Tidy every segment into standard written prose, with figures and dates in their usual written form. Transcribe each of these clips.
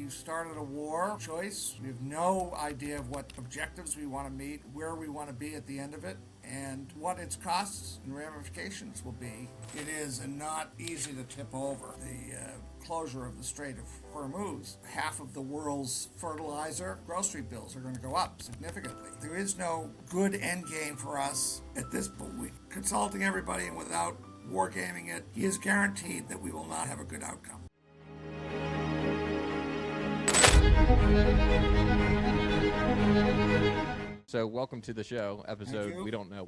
We've started a war choice. We have no idea of what objectives we want to meet, where we want to be at the end of it, and what its costs and ramifications will be. It is not easy to tip over. The closure of the Strait of Hormuz, half of the world's fertilizer grocery bills are going to go up significantly. There is no good end game for us at this point. Consulting everybody, and without wargaming it, he is guaranteed that we will not have a good outcome. So welcome to the show, episode. We don't know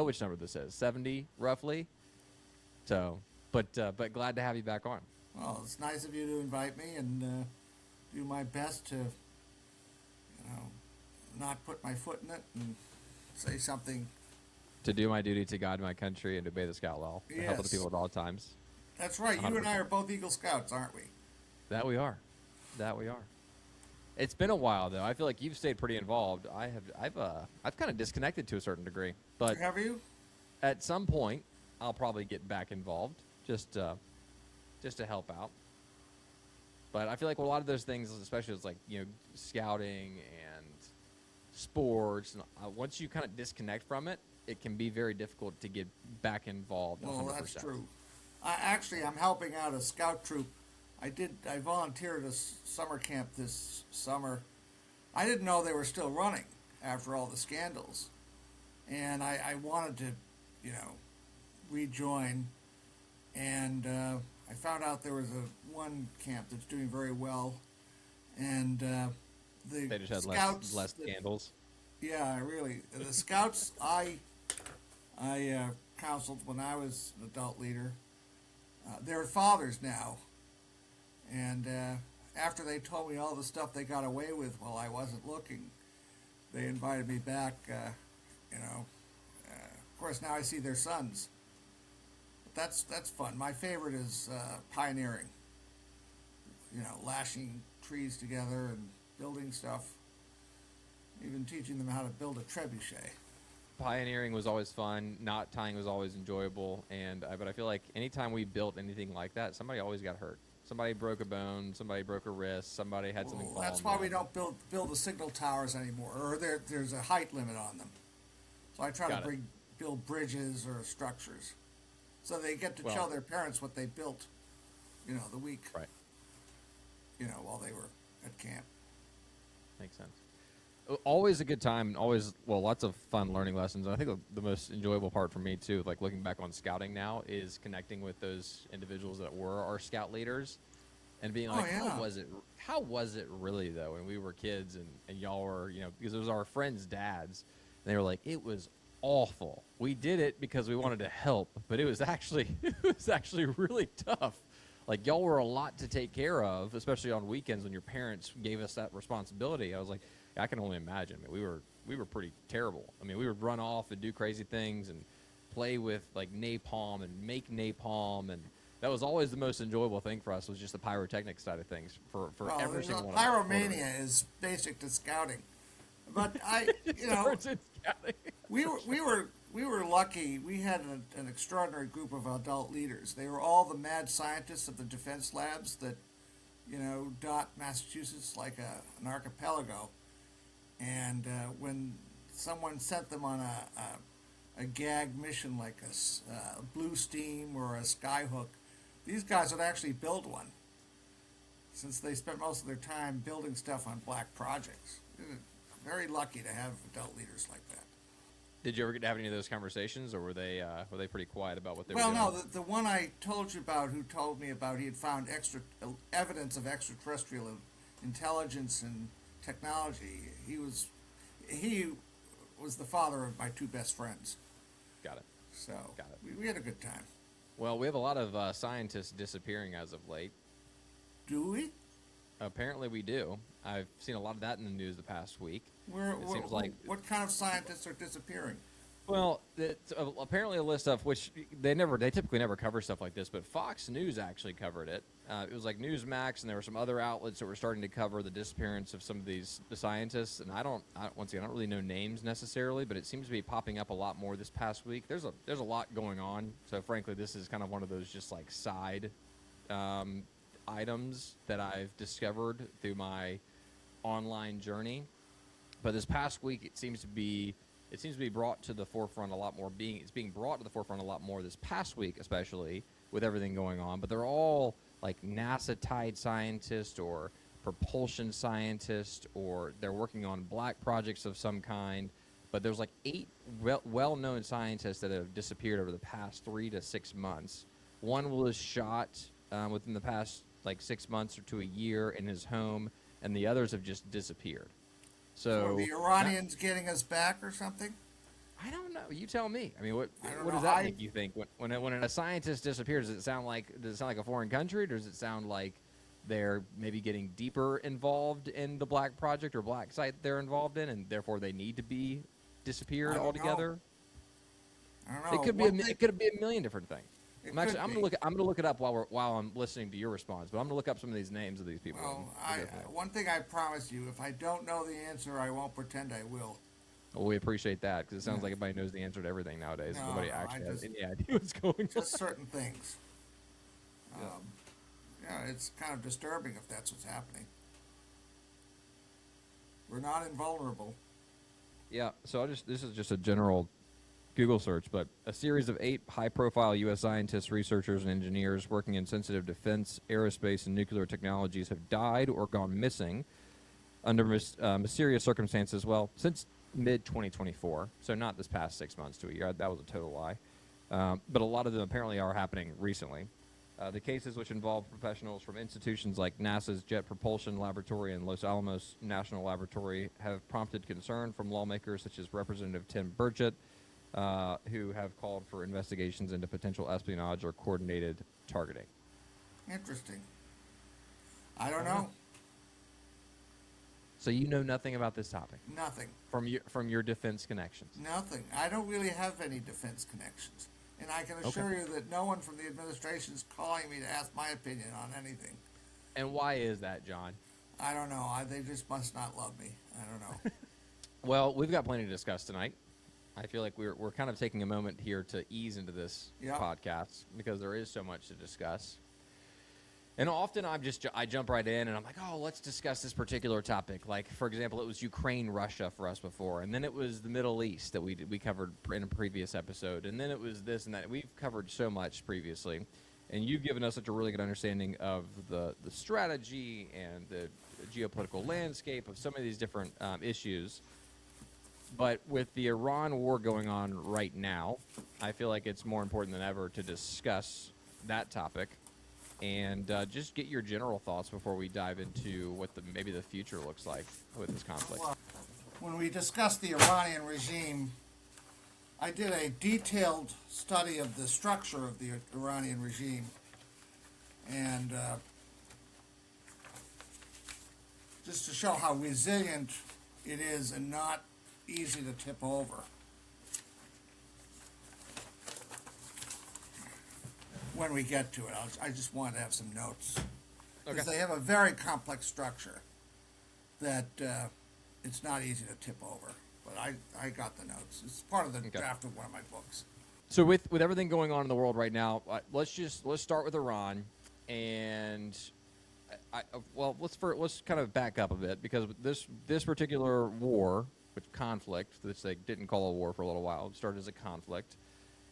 which number this is. 70 roughly. So, but glad to have you back on. Well, it's nice of you to invite me, and do my best to, not put my foot in it and say something. To do my duty to God, my country, and to obey the scout law. Yes. To help other people at all times. That's right. 100%. You and I are both Eagle Scouts, aren't we? That we are. It's been a while though. I feel like you've stayed pretty involved. I've kind of disconnected to a certain degree. But have you? At some point, I'll probably get back involved just to help out. But I feel like a lot of those things, especially as like scouting and sports, and once you kind of disconnect from it, it can be very difficult to get back involved. 100%. Well, that's true. I'm helping out a scout troop. I volunteered at a summer camp this summer. I didn't know they were still running after all the scandals. And I wanted to, rejoin. And I found out there was one camp that's doing very well. And they just had scouts, less scandals. Yeah, really. The scouts I counseled when I was an adult leader, they're fathers now. And after they told me all the stuff they got away with while I wasn't looking, they invited me back. Of course, now I see their sons. But that's fun. My favorite is pioneering. Lashing trees together and building stuff. Even teaching them how to build a trebuchet. Pioneering was always fun. Knot tying was always enjoyable. But I feel like anytime we built anything like that, somebody always got hurt. Somebody broke a bone. Somebody broke a wrist. Somebody had something fall. That's why we don't build the signal towers anymore, or there's a height limit on them. So I try to build bridges or structures, so they get to tell their parents what they built, the week. Right. While they were at camp. Makes sense. Always a good time. Always, lots of fun learning lessons. And I think the most enjoyable part for me too, like looking back on scouting now, is connecting with those individuals that were our scout leaders, and being like, how was it really though when we were kids and y'all were, because it was our friends' dads, and they were like, it was awful. We did it because we wanted to help, but it was actually really tough. Like y'all were a lot to take care of, especially on weekends when your parents gave us that responsibility. I was like, I can only imagine. I mean, we were pretty terrible. I mean, we would run off and do crazy things and play with like napalm and make napalm, and that was always the most enjoyable thing for us, was just the pyrotechnic side of things for every single one. Pyromania is basic to scouting, but we were lucky. We had an extraordinary group of adult leaders. They were all the mad scientists of the defense labs that dot Massachusetts like an archipelago. And when someone sent them on a gag mission like a Blue Steam or a Skyhook, these guys would actually build one, since they spent most of their time building stuff on black projects. Very lucky to have adult leaders like that. Did you ever get to have any of those conversations, or were they pretty quiet about what they were doing? Well, no, the one I told you about, who told me about he had found evidence of extraterrestrial intelligence and technology. He was the father of my two best friends. Got it. So we had a good time. Well, we have a lot of scientists disappearing as of late. Do we? Apparently we do. I've seen a lot of that in the news the past week. Seems like what kind of scientists are disappearing? Well, apparently a list of which they typically never cover stuff like this, but Fox News actually covered it. It was like Newsmax, and there were some other outlets that were starting to cover the disappearance of some of the scientists. And I don't really know names necessarily, but it seems to be popping up a lot more this past week. There's a lot going on. So frankly, this is kind of one of those just like side items that I've discovered through my online journey. But this past week, it seems to be brought to the forefront a lot more. It's being brought to the forefront a lot more this past week, especially with everything going on. But they're all like NASA-tied scientists or propulsion scientists, or they're working on black projects of some kind. But there's like 8 well-known scientists that have disappeared over the past 3 to 6 months. One was shot within the past like 6 months or to a year in his home, and the others have just disappeared. So are the Iranians getting us back or something? I don't know. You tell me. I mean, what know. does that make you think? When a scientist disappears, does it sound like a foreign country, or does it sound like they're maybe getting deeper involved in the black project or black site they're involved in, and therefore they need to be disappeared altogether? I don't know. It could be a million different things. I'm gonna look it up while I'm listening to your response. But I'm gonna look up some of these names of these people. Well, one thing I promise you: if I don't know the answer, I won't pretend I will. Well, we appreciate that, because it sounds like everybody knows the answer to everything nowadays. No, Nobody actually has any idea what's going on. Just certain things. Yeah, it's kind of disturbing if that's what's happening. We're not invulnerable. Yeah, so this is just a general Google search, but a series of 8 high-profile U.S. scientists, researchers, and engineers working in sensitive defense, aerospace, and nuclear technologies have died or gone missing under mysterious circumstances, well, since mid-2024, so not this past 6 months to a year. That was a total lie. But a lot of them apparently are happening recently. The cases, which involve professionals from institutions like NASA's Jet Propulsion Laboratory and Los Alamos National Laboratory, have prompted concern from lawmakers such as Representative Tim Burchett, who have called for investigations into potential espionage or coordinated targeting. Interesting. I don't know. So you know nothing about this topic? Nothing. From your defense connections? Nothing. I don't really have any defense connections. And I can assure you that no one from the administration is calling me to ask my opinion on anything. And why is that, John? I don't know. They just must not love me. I don't know. Well, we've got plenty to discuss tonight. I feel like we're kind of taking a moment here to ease into this podcast, because there is so much to discuss. And often I jump right in and I'm like, oh, let's discuss this particular topic. Like, for example, it was Ukraine, Russia for us before. And then it was the Middle East that we covered in a previous episode. And then it was this and that. We've covered so much previously. And you've given us such a really good understanding of the strategy and the geopolitical landscape of some of these different issues. But with the Iran war going on right now, I feel like it's more important than ever to discuss that topic. And just get your general thoughts before we dive into what maybe the future looks like with this conflict. When we discussed the Iranian regime, I did a detailed study of the structure of the Iranian regime. And just to show how resilient it is and not easy to tip over. When we get to it, I just want to have some notes. Because they have a very complex structure that it's not easy to tip over. But I got the notes. It's part of the draft of one of my books. So with everything going on in the world right now, let's start with Iran, and let's kind of back up a bit, because this particular war, conflict, which they didn't call a war for a little while, it started as a conflict,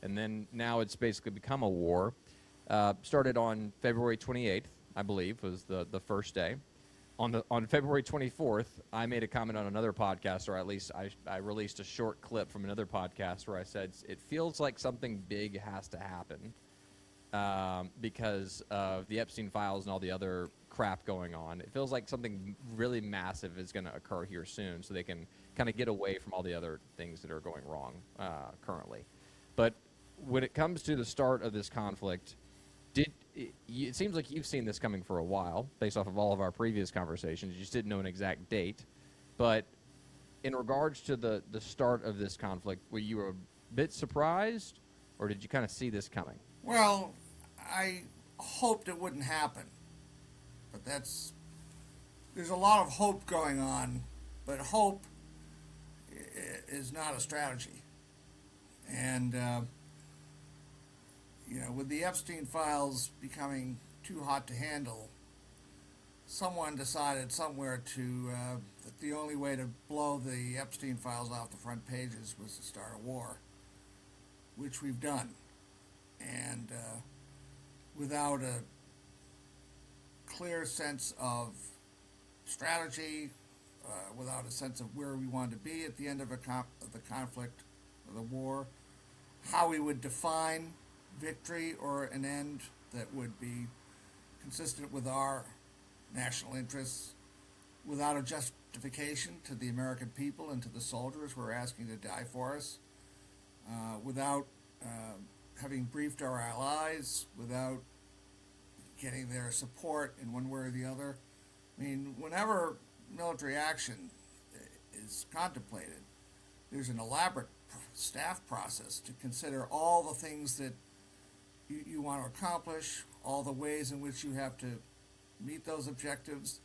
and then now it's basically become a war. Started on February 28th, I believe, was the first day. On February 24th, I made a comment on another podcast, or at least I released a short clip from another podcast where I said it feels like something big has to happen because of the Epstein files and all the other crap going on. It feels like something really massive is going to occur here soon, so they can kind of get away from all the other things that are going wrong currently. But when it comes to the start of this conflict, it seems like you've seen this coming for a while, based off of all of our previous conversations. You just didn't know an exact date. But in regards to the start of this conflict, were you a bit surprised, or did you kind of see this coming? Well, I hoped it wouldn't happen. But there's a lot of hope going on, but hope is not a strategy. And with the Epstein files becoming too hot to handle, someone decided somewhere that the only way to blow the Epstein files off the front pages was to start a war, which we've done. And without a clear sense of strategy, without a sense of where we want to be at the end of the conflict or the war, how we would define victory or an end that would be consistent with our national interests, without a justification to the American people and to the soldiers who are asking to die for us, without having briefed our allies, without getting their support in one way or the other. I mean, whenever military action is contemplated, there's an elaborate staff process to consider all the things that you want to accomplish, all the ways in which you have to meet those objectives,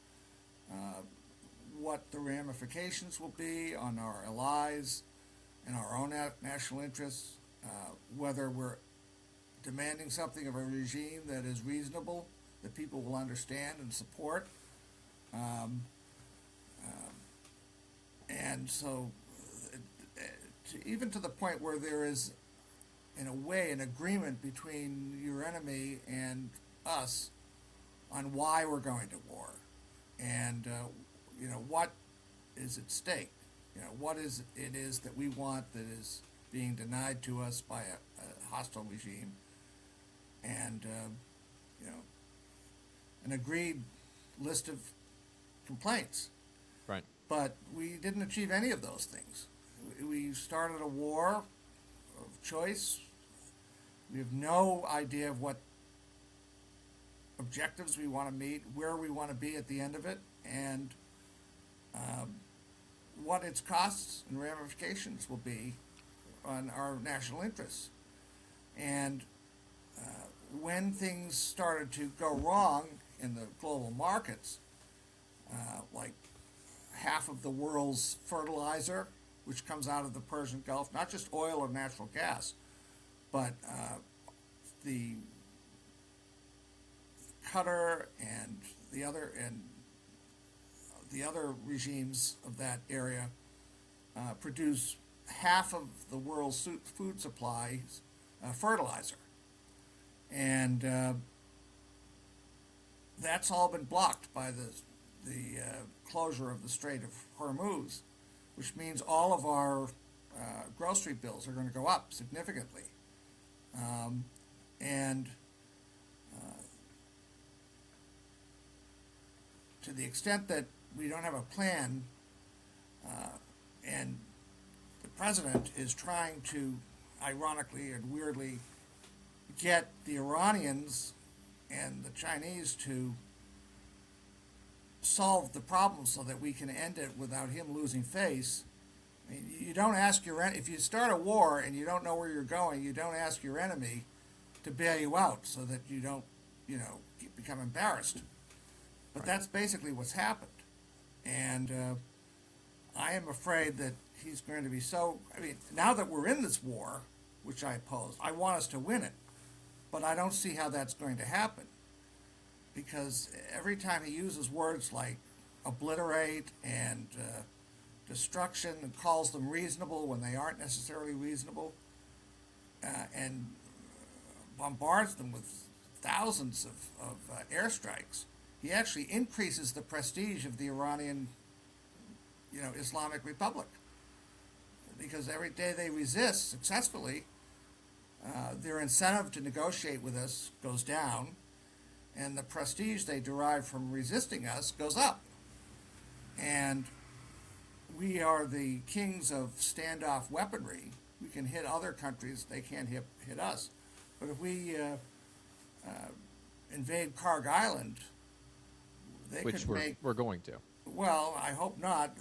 what the ramifications will be on our allies and our own national interests, whether we're demanding something of a regime that is reasonable, that people will understand and support. And so, even to the point where there is, in a way, an agreement between your enemy and us on why we're going to war, and what is at stake. What is it is that we want that is being denied to us by a hostile regime, and an agreed list of complaints. Right. But we didn't achieve any of those things. We started a war of choice. We have no idea of what objectives we want to meet, where we want to be at the end of it, and what its costs and ramifications will be on our national interests. And when things started to go wrong in the global markets, like half of the world's fertilizer, which comes out of the Persian Gulf, not just oil or natural gas, but the Qatar and the other regimes of that area produce half of the world's food supplies, fertilizer, and that's all been blocked by the closure of the Strait of Hormuz, which means all of our grocery bills are going to go up significantly. And to the extent that we don't have a plan, and the president is trying to, ironically and weirdly, get the Iranians and the Chinese to solve the problem so that we can end it without him losing face. I mean, you don't ask if you start a war and you don't know where you're going, you don't ask your enemy to bail you out so that you don't, become embarrassed. But that's basically what's happened. And I am afraid that he's going to be now that we're in this war, which I oppose, I want us to win it. But I don't see how that's going to happen. Because every time he uses words like obliterate and destruction and calls them reasonable when they aren't necessarily reasonable, and bombards them with thousands of airstrikes, he actually increases the prestige of the Iranian, Islamic Republic. Because every day they resist successfully, their incentive to negotiate with us goes down, and the prestige they derive from resisting us goes up. And we are the kings of standoff weaponry. We can hit other countries, they can't hit us. But if we invade Karg Island, we're going to. Well, I hope not.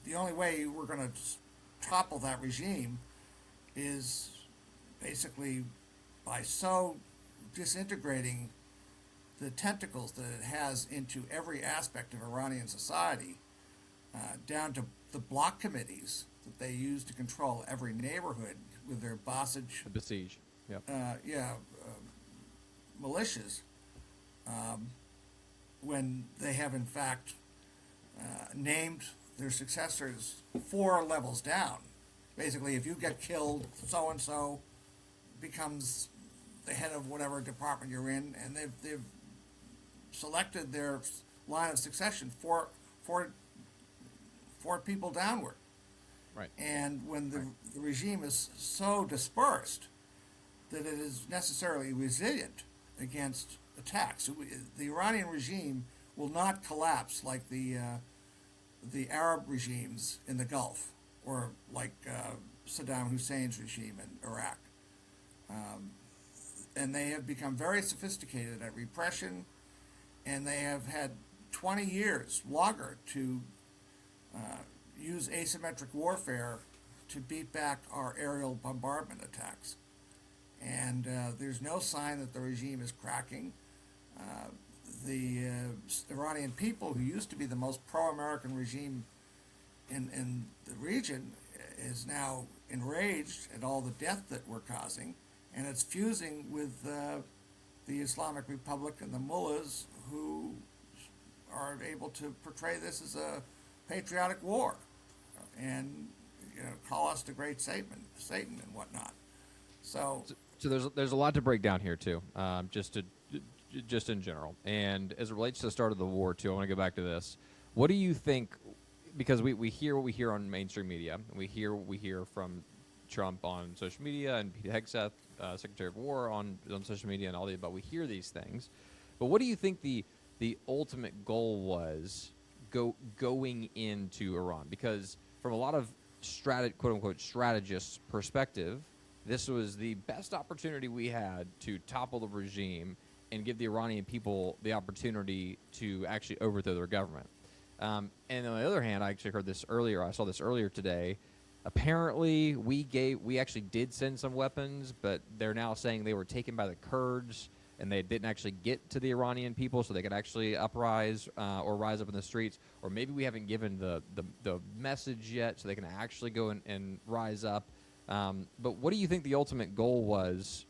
The only way we're going to topple that regime is basically by so disintegrating the tentacles that it has into every aspect of Iranian society, down to the block committees that they use to control every neighborhood with their besiege militias. militias. when they have in fact named their successors 4 levels down. Basically, if you get killed, so and so becomes the head of whatever department you're in, and they've selected their line of succession four people downward. Right. And when the regime is so dispersed that it is necessarily resilient against attacks, the Iranian regime will not collapse like the Arab regimes in the Gulf, or like Saddam Hussein's regime in Iraq. And they have become very sophisticated at repression, and they have had 20 years longer to use asymmetric warfare to beat back our aerial bombardment attacks. And there's no sign that the regime is cracking. The Iranian people, who used to be the most pro-American regime in the region, is now enraged at all the death that we're causing, and it's fusing with the Islamic Republic and the mullahs, who are able to portray this as a patriotic war, and call us the great Satan and whatnot. So there's a lot to break down here too, just in general, and as it relates to the start of the war too. I want to go back to this. What do you think? Because we hear what we hear on mainstream media, and we hear from Trump on social media, and Pete Hegseth, Secretary of War, on social media, and all the above. We hear these things, but what do you think the ultimate goal was going into Iran? Because from a lot of quote unquote strategists' perspective, this was the best opportunity we had to topple the regime and give the Iranian people the opportunity to actually overthrow their government. And on the other hand, I actually heard this earlier. I saw this earlier today. Apparently, we actually did send some weapons, but they're now saying they were taken by the Kurds, and they didn't actually get to the Iranian people, so they could actually uprise or rise up in the streets. Or maybe we haven't given the message yet, so they can actually go and rise up. But what do you think the ultimate goal was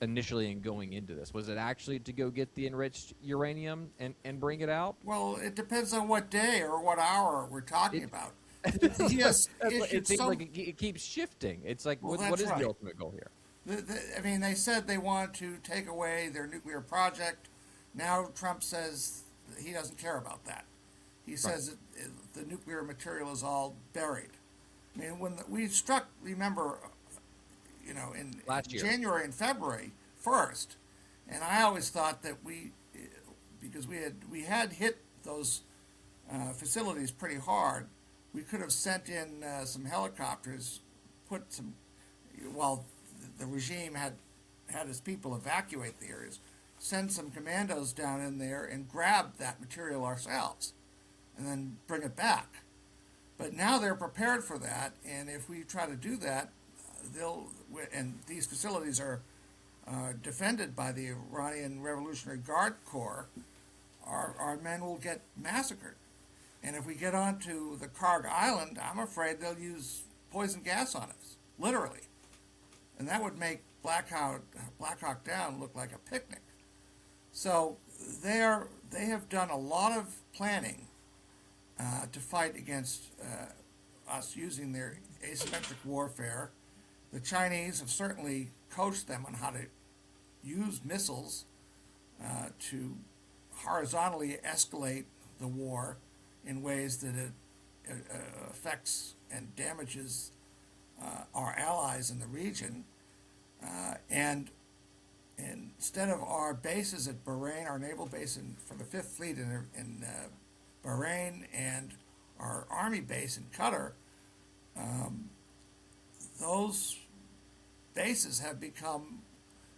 initially in going into this? Was it actually to go get the enriched uranium and bring it out? Well, it depends on what day or what hour we're talking about. Yes, it seems like it keeps shifting. It's like, Well, what is right. the ultimate goal here? I mean, they said they want to take away their nuclear project. Now Trump says he doesn't care about that. He says the nuclear material is all buried. I mean, when we struck, remember, in Last year. January and February 1st, and I always thought that because we had hit those facilities pretty hard, we could have sent in some helicopters, while the regime had its people evacuate the areas, send some commandos down in there and grab that material ourselves, and then bring it back. But now they're prepared for that, and if we try to do that, and these facilities are defended by the Iranian Revolutionary Guard Corps, our men will get massacred. And if we get onto the Karg Island, I'm afraid they'll use poison gas on us, literally. And that would make Black Hawk Down look like a picnic. So they have done a lot of planning to fight against us using their asymmetric warfare. The Chinese have certainly coached them on how to use missiles to horizontally escalate the war in ways that it affects and damages our allies in the region. And instead of our bases at Bahrain, our naval base for the 5th Fleet in Bahrain, and our army base in Qatar, those bases have become,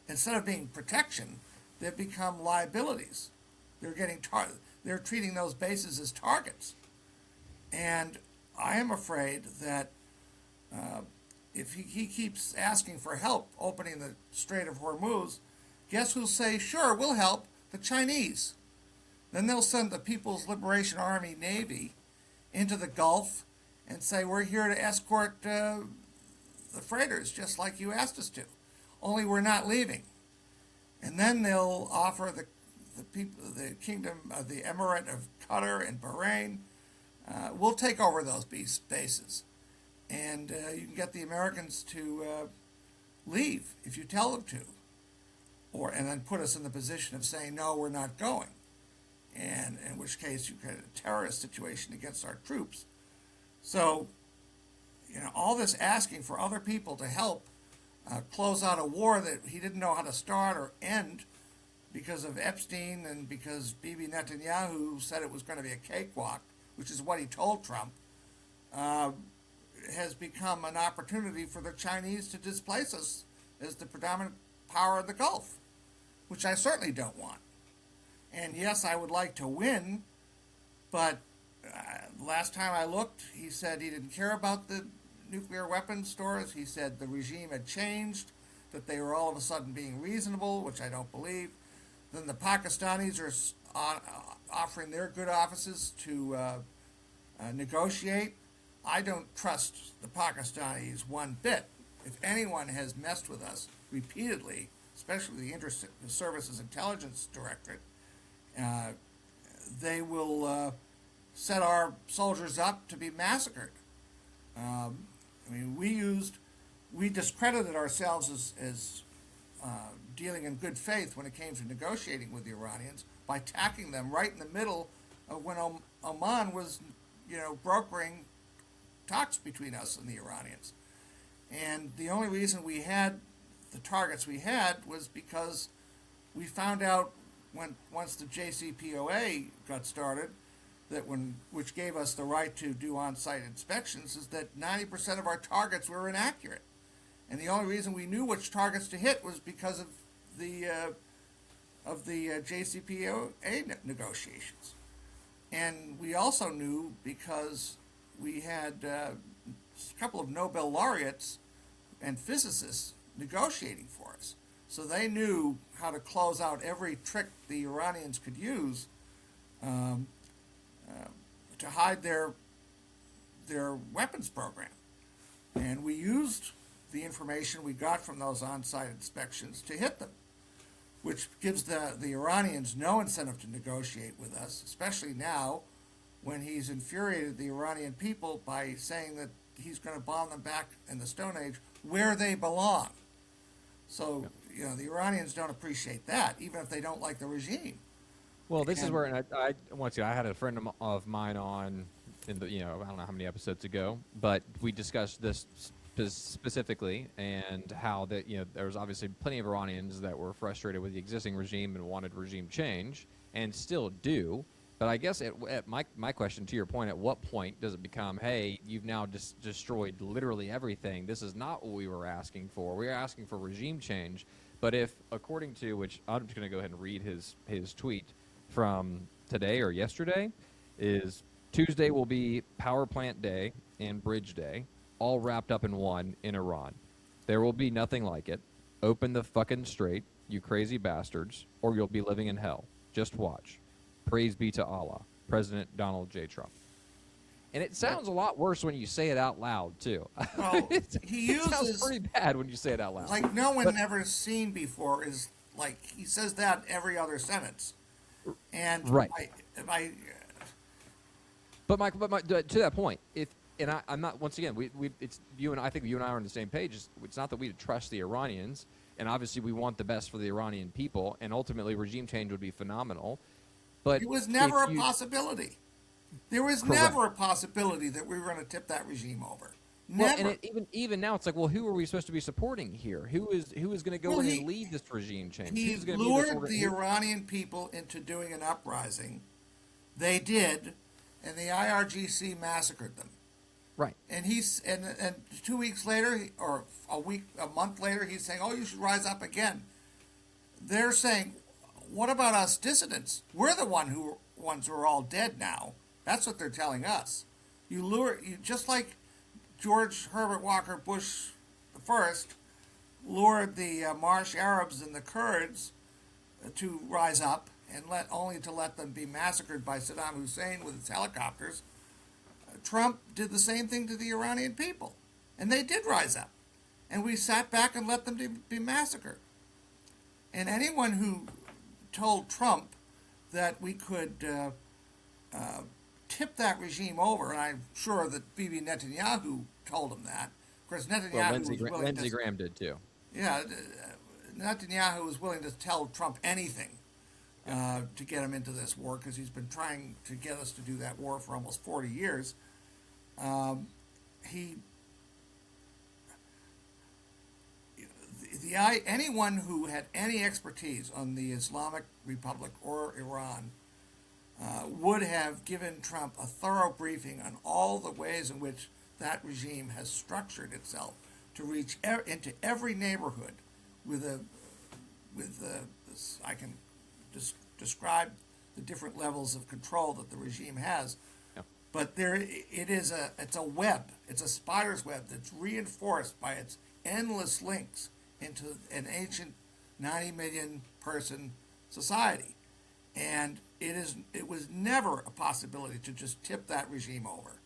instead of being protection, they've become liabilities. They're treating those bases as targets. And I am afraid that if he keeps asking for help opening the Strait of Hormuz, guess who'll say, sure, we'll help? The Chinese. Then they'll send the People's Liberation Army Navy into the Gulf and say, we're here to escort the freighters, just like you asked us to. Only we're not leaving. And then they'll offer the kingdom of the Emirate of Qatar and Bahrain will take over those bases, and you can get the Americans to leave if you tell them to, and then put us in the position of saying no, we're not going, and in which case you get a terrorist situation against our troops. So, all this asking for other people to help close out a war that he didn't know how to start or end because of Epstein and because Bibi Netanyahu said it was going to be a cakewalk, which is what he told Trump, has become an opportunity for the Chinese to displace us as the predominant power of the Gulf, which I certainly don't want. And yes, I would like to win, but last time I looked, he said he didn't care about the nuclear weapons stores. He said the regime had changed, that they were all of a sudden being reasonable, which I don't believe. Then the Pakistanis are offering their good offices to negotiate. I don't trust the Pakistanis one bit. If anyone has messed with us repeatedly, especially the Inter-Services Intelligence Directorate, they will set our soldiers up to be massacred. We discredited ourselves as dealing in good faith when it came to negotiating with the Iranians by attacking them right in the middle of when Oman was, brokering talks between us and the Iranians. And the only reason we had the targets we had was because we found out once the JCPOA got started, which gave us the right to do on-site inspections, is that 90% of our targets were inaccurate. And the only reason we knew which targets to hit was because of the JCPOA negotiations. And we also knew because we had a couple of Nobel laureates and physicists negotiating for us. So they knew how to close out every trick the Iranians could use to hide their weapons program. And we used the information we got from those on-site inspections to hit them, which gives the Iranians no incentive to negotiate with us, especially now when he's infuriated the Iranian people by saying that he's going to bomb them back in the Stone Age where they belong. So, the Iranians don't appreciate that, even if they don't like the regime. Well, this is where I had a friend of mine on in the I don't know how many episodes ago, but we discussed this specifically and how that there was obviously plenty of Iranians that were frustrated with the existing regime and wanted regime change and still do. But I guess my question to your point, at what point does it become, hey, you've now destroyed literally everything. This is not what we were asking for. We were asking for regime change. But if, according to, which I'm just going to go ahead and read his tweet from today or yesterday, is Tuesday will be Power Plant Day and Bridge Day, all wrapped up in one in Iran. There will be nothing like it. Open the fucking strait, you crazy bastards, or you'll be living in hell. Just watch. Praise be to Allah. President Donald J. Trump. And it sounds a lot worse when you say it out loud, too. Well, it sounds pretty bad when you say it out loud. Like no one ever seen before is like he says that every other sentence. And right. But to that point, I'm not, once again, it's you and I think you and I are on the same page. It's not that we trust the Iranians, and obviously we want the best for the Iranian people, and ultimately regime change would be phenomenal. But it was never a possibility. There was never a possibility that we were going to tip that regime over. Never. Well, and even now, it's like, well, who are we supposed to be supporting here? Who is going to go in and lead this regime change? He lured the Iranian people into doing an uprising. They did, and the IRGC massacred them. Right. And and 2 weeks later, or a month later, he's saying, "Oh, you should rise up again." They're saying, "What about us dissidents? We're the ones who are all dead now." That's what they're telling us. You just like George Herbert Walker Bush I lured the Marsh Arabs and the Kurds to rise up and only to let them be massacred by Saddam Hussein with his helicopters. Trump did the same thing to the Iranian people, and they did rise up, and we sat back and let them be massacred. And anyone who told Trump that we could tip that regime over, and I'm sure that Bibi Netanyahu told him that. Of course, Well, Netanyahu was willing Lindsey to. Graham did too. Yeah, Netanyahu was willing to tell Trump anything to get him into this war because he's been trying to get us to do that war for almost 40 years. Anyone who had any expertise on the Islamic Republic or Iran would have given Trump a thorough briefing on all the ways in which that regime has structured itself to reach into every neighborhood I can describe the different levels of control that the regime has. Yeah. But it's a web. It's a spider's web that's reinforced by its endless links into an ancient 90 million person society. And it was never a possibility to just tip that regime over.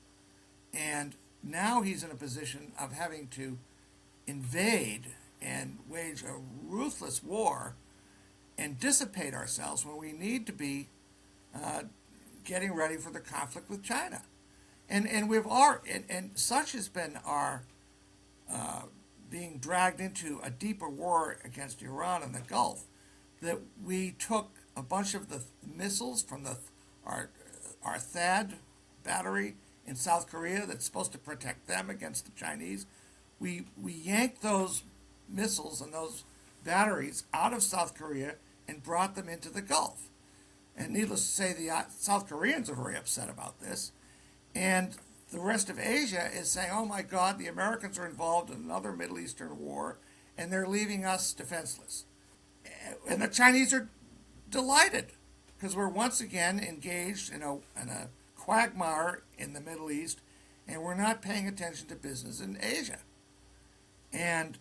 And now he's in a position of having to invade and wage a ruthless war and dissipate ourselves when we need to be getting ready for the conflict with China. And such has been our being dragged into a deeper war against Iran in the Gulf that we took a bunch of the missiles from our THAAD battery in South Korea that's supposed to protect them against the Chinese. We yanked those missiles and those batteries out of South Korea and brought them into the Gulf. And needless to say, the South Koreans are very upset about this. And the rest of Asia is saying, oh my God, the Americans are involved in another Middle Eastern war, and they're leaving us defenseless. And the Chinese are delighted, because we're once again engaged in a quagmire in the Middle East, and we're not paying attention to business in Asia. And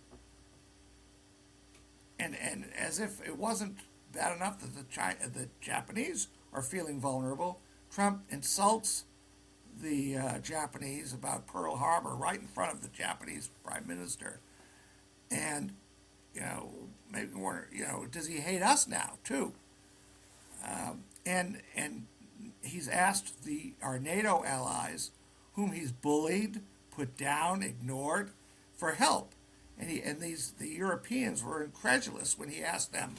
as if it wasn't bad enough that the Japanese are feeling vulnerable, Trump insults the Japanese about Pearl Harbor right in front of the Japanese Prime Minister. And, maybe more, does he hate us now, too? And he's asked our NATO allies, whom he's bullied, put down, ignored, for help. And the Europeans were incredulous when he asked them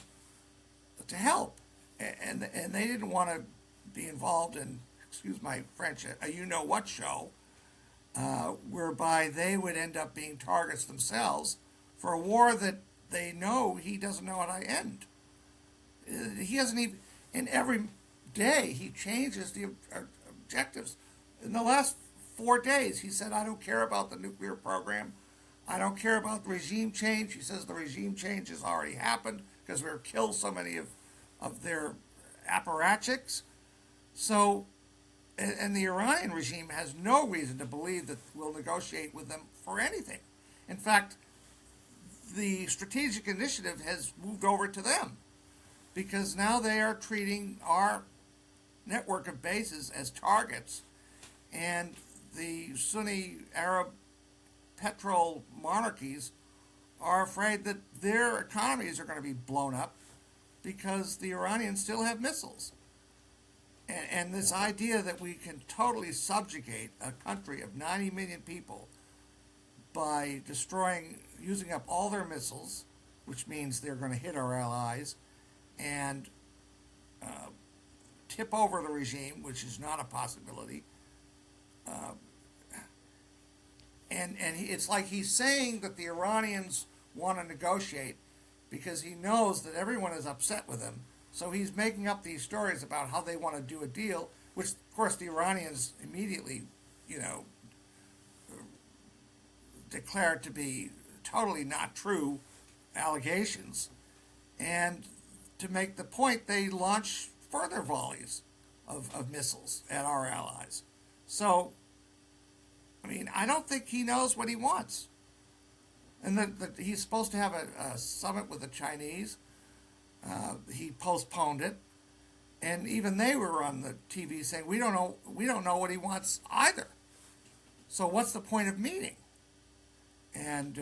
to help. And they didn't want to be involved in, excuse my French, a you-know-what show, whereby they would end up being targets themselves for a war that they know he doesn't know how to end. He hasn't even, and every day he changes the objectives. In the last 4 days, he said, I don't care about the nuclear program. I don't care about the regime change. He says the regime change has already happened because we've killed so many of their apparatchiks. So, and the Iranian regime has no reason to believe that we'll negotiate with them for anything. In fact, the strategic initiative has moved over to them because now they are treating our network of bases as targets, and the Sunni Arab petrol monarchies are afraid that their economies are going to be blown up because the Iranians still have missiles. And this idea that we can totally subjugate a country of 90 million people by using up all their missiles, which means they're going to hit our allies, and tip over the regime, which is not a possibility. And it's like he's saying that the Iranians want to negotiate because he knows that everyone is upset with him. So he's making up these stories about how they want to do a deal, which, of course, the Iranians immediately, declared to be totally not true allegations. And to make the point, they launch further volleys of missiles at our allies. So, I don't think he knows what he wants. And he's supposed to have a summit with the Chinese. He postponed it, and even they were on the TV saying we don't know what he wants either. So what's the point of meeting? And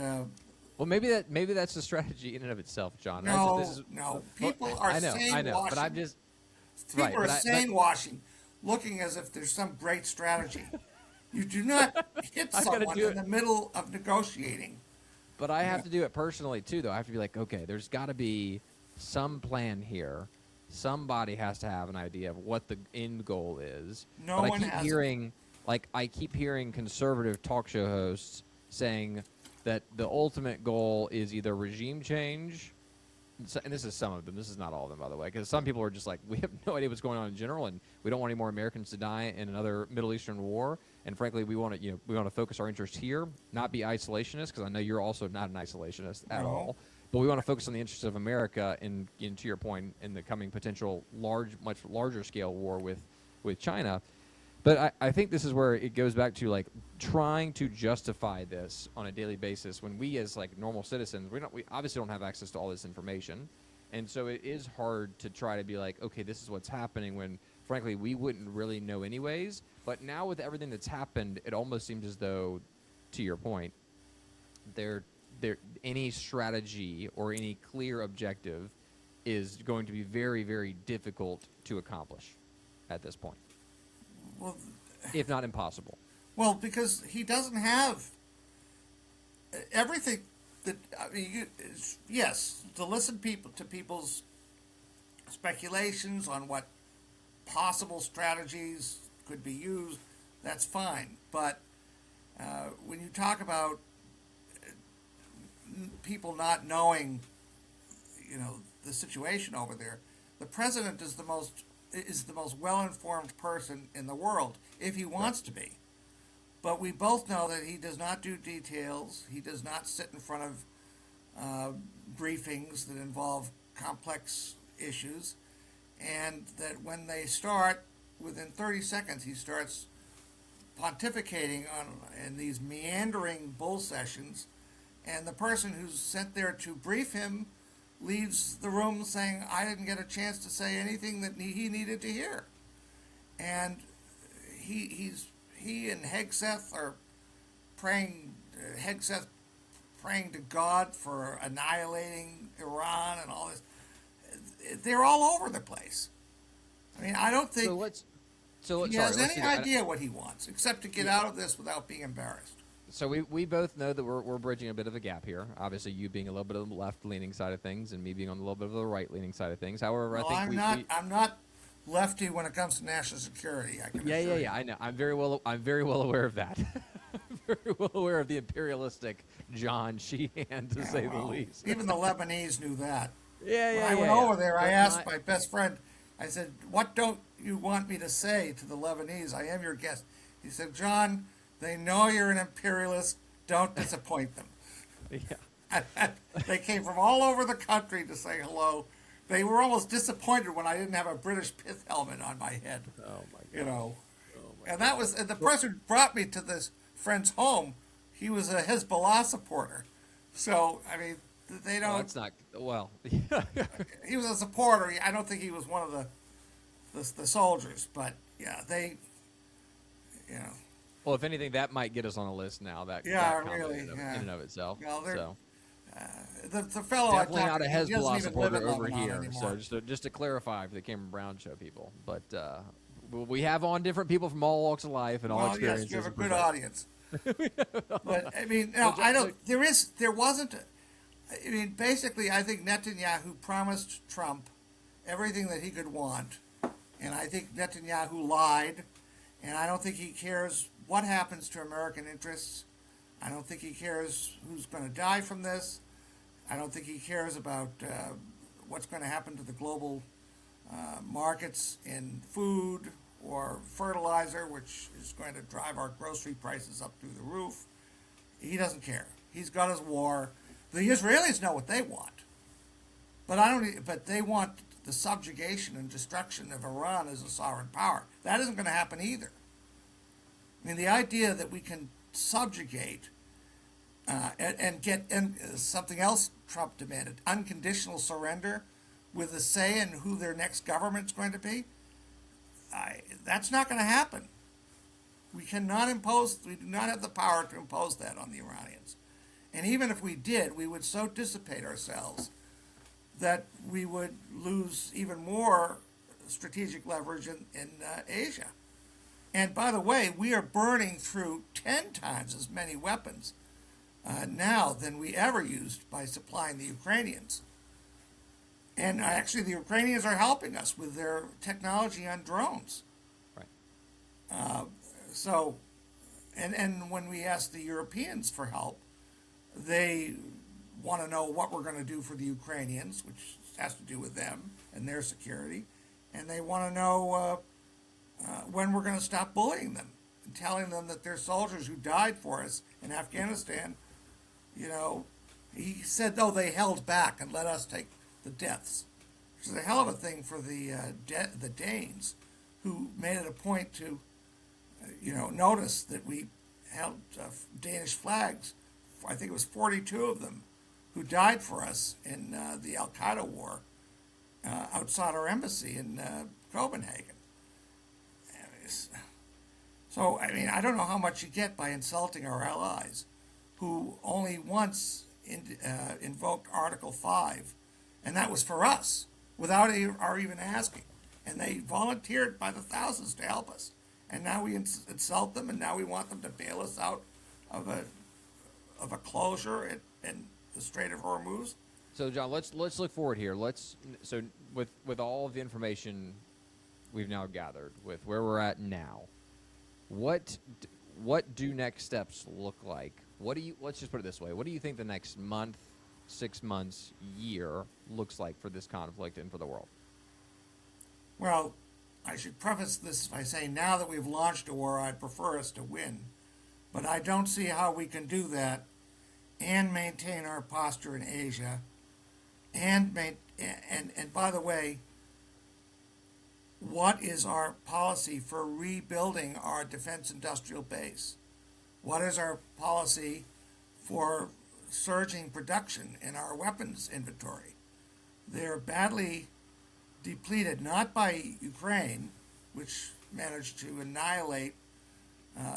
well, maybe that's a strategy in and of itself, John. No, no. People are saying I know, Washington. but I'm just. Right, People are but sane washing, looking as if there's some great strategy. You do not hit I've got to someone do in it. the middle of negotiating. But I Yeah. have to do it personally too, though. I have to be like, okay, there's got to be some plan here. Somebody has to have an idea of what the end goal is. No But one has it. I keep hearing conservative talk show hosts saying that the ultimate goal is either regime change, and this is some of them. This is not all of them, by the way, because some people are just like, we have no idea what's going on in general, and we don't want any more Americans to die in another Middle Eastern war. And frankly, we want to focus our interest here, not be isolationist, because I know you're also not an isolationist at No. all. But we want to focus on the interests of America, in to your point, in the coming potential much larger scale war with China. But I think this is where it goes back to like trying to justify this on a daily basis when we as like normal citizens, we obviously don't have access to all this information. And so it is hard to try to be like, okay, this is what's happening when frankly we wouldn't really know anyways. But now with everything that's happened, it almost seems as though, to your point, there any strategy or any clear objective is going to be very, very difficult to accomplish at this point. Well, If not impossible. well, because he doesn't have everything that I mean. Yes, to listen to people's speculations on what possible strategies could be used, that's fine. But when you talk about people not knowing, the situation over there, the president is the most well-informed person in the world if he wants to be. But we both know that he does not do details. He does not sit in front of briefings that involve complex issues, and that when they start, within 30 seconds, he starts pontificating in these meandering bull sessions, and the person who's sent there to brief him leaves the room saying, I didn't get a chance to say anything that he needed to hear. And he and Hegseth are praying, Hegseth praying to God for annihilating Iran and all this. They're all over the place. I mean, I don't think he has any idea what he wants, except to get out of this without being embarrassed. So we both know that we're bridging a bit of a gap here. Obviously, you being a little bit of the left-leaning side of things, and me being on a little bit of the right-leaning side of things. However, Well, I think I'm not lefty when it comes to national security. I can assure you. I know. I'm very well aware of that. Very well aware of the imperialistic John Sheehan, to say the least. Even the Lebanese knew that. When When I went over there, I asked my best friend, I said, what don't you want me to say to the Lebanese? I am your guest. He said, John, they know you're an imperialist. Don't disappoint them. Yeah. They came from all over the country to say hello. They were almost disappointed when I didn't have a British pith helmet on my head. Oh my God. Oh my and that was, and the person who brought me to this friend's home, he was a Hezbollah supporter. So, I mean, they don't. Well, it's not. Well. He was a supporter. I don't think he was one of the soldiers, but yeah, Well, if anything, that might get us on a list now. That really, in and of itself. Well, so the fellow definitely I not a talked to, he doesn't Hezbollah even live supporter in over Lebanon here. anymore. So just to clarify for the Cameron Brown show people, but we have on different people from all walks of life and all Well, experiences. yes, you have a and good perspectives. audience. But I mean, no, I don't. There wasn't. I mean, basically, I think Netanyahu promised Trump everything that he could want, and I think Netanyahu lied, and I don't think he cares what happens to American interests. I don't think he cares who's going to die from this. I don't think he cares about what's going to happen to the global markets in food or fertilizer, which is going to drive our grocery prices up through the roof. He doesn't care. He's got his war. The Israelis know what they want, but they want the subjugation and destruction of Iran as a sovereign power. That isn't going to happen either. I mean, the idea that we can subjugate and get something else Trump demanded, unconditional surrender with a say in who their next government's going to be, that's not going to happen. We do not have the power to impose that on the Iranians. And even if we did, we would so dissipate ourselves that we would lose even more strategic leverage in Asia. And by the way, we are burning through 10 times as many weapons now than we ever used by supplying the Ukrainians. And actually, the Ukrainians are helping us with their technology on drones. Right. So, and when we ask the Europeans for help, they want to know what we're going to do for the Ukrainians, which has to do with them and their security, and they want to know when we're going to stop bullying them and telling them that their soldiers who died for us in Afghanistan, you know, he said, though, they held back and let us take the deaths, which is a hell of a thing for the Danes, who made it a point to, notice that we held Danish flags. I think it was 42 of them who died for us in the Al Qaeda war outside our embassy in Copenhagen. So, I mean, I don't know how much you get by insulting our allies, who only once invoked Article 5, and that was for us, without our even asking. And they volunteered by the thousands to help us. And now we insult them, and now we want them to bail us out of a closure in the Strait of Hormuz. So, John, let's look forward here. So with all of the information we've now gathered, with where we're at now, what do next steps look like? Let's just put it this way. What do you think the next month, 6 months, year looks like for this conflict and for the world? Well, I should preface this by saying now that we've launched a war, I'd prefer us to win. But I don't see how we can do that and maintain our posture in Asia. And by the way, what is our policy for rebuilding our defense industrial base? What is our policy for surging production in our weapons inventory? They're badly depleted, not by Ukraine, which managed to annihilate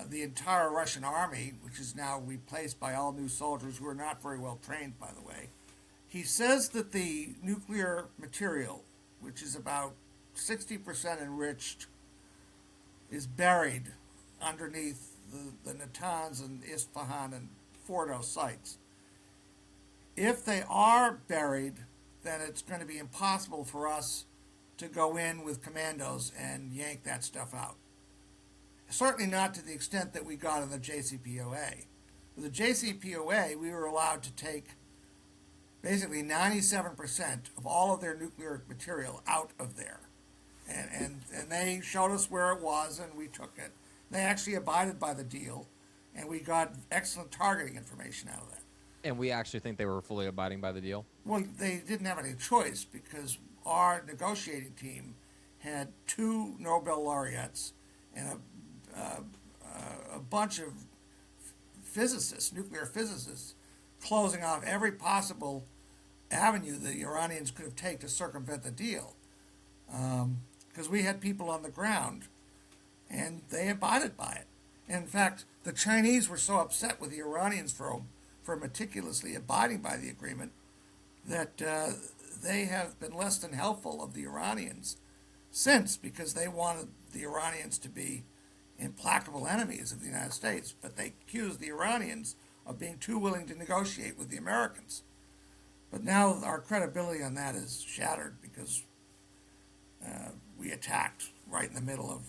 the entire Russian army, which is now replaced by all new soldiers who are not very well trained, by the way. He says that the nuclear material, which is about 60% enriched, is buried underneath the Natanz and Isfahan and Fordo sites. If they are buried, then it's going to be impossible for us to go in with commandos and yank that stuff out. Certainly not to the extent that we got in the JCPOA. With the JCPOA, we were allowed to take basically 97% of all of their nuclear material out of there. And they showed us where it was, and we took it. They actually abided by the deal, and we got excellent targeting information out of that. And we actually think they were fully abiding by the deal? Well, they didn't have any choice because our negotiating team had 2 Nobel laureates and a bunch of physicists, nuclear physicists, closing off every possible avenue the Iranians could have taken to circumvent the deal. Because we had people on the ground, and they abided by it. And in fact, the Chinese were so upset with the Iranians for meticulously abiding by the agreement that they have been less than helpful of the Iranians since, because they wanted the Iranians to be implacable enemies of the United States, but they accused the Iranians of being too willing to negotiate with the Americans. But now our credibility on that is shattered because we attacked right in the middle of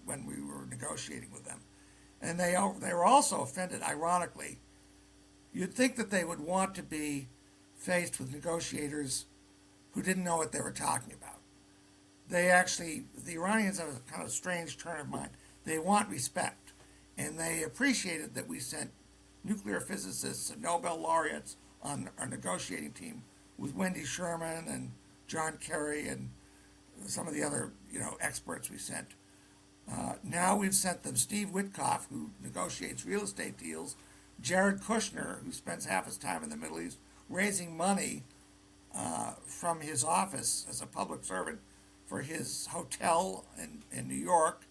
when we were negotiating with them. And they were also offended, ironically. You'd think that they would want to be faced with negotiators who didn't know what they were talking about. The Iranians have a kind of strange turn of mind. They want respect, and they appreciated that we sent nuclear physicists and Nobel laureates on our negotiating team with Wendy Sherman and John Kerry and some of the other experts we sent. Now we've sent them Steve Witkoff, who negotiates real estate deals, Jared Kushner, who spends half his time in the Middle East raising money from his office as a public servant for his hotel in New York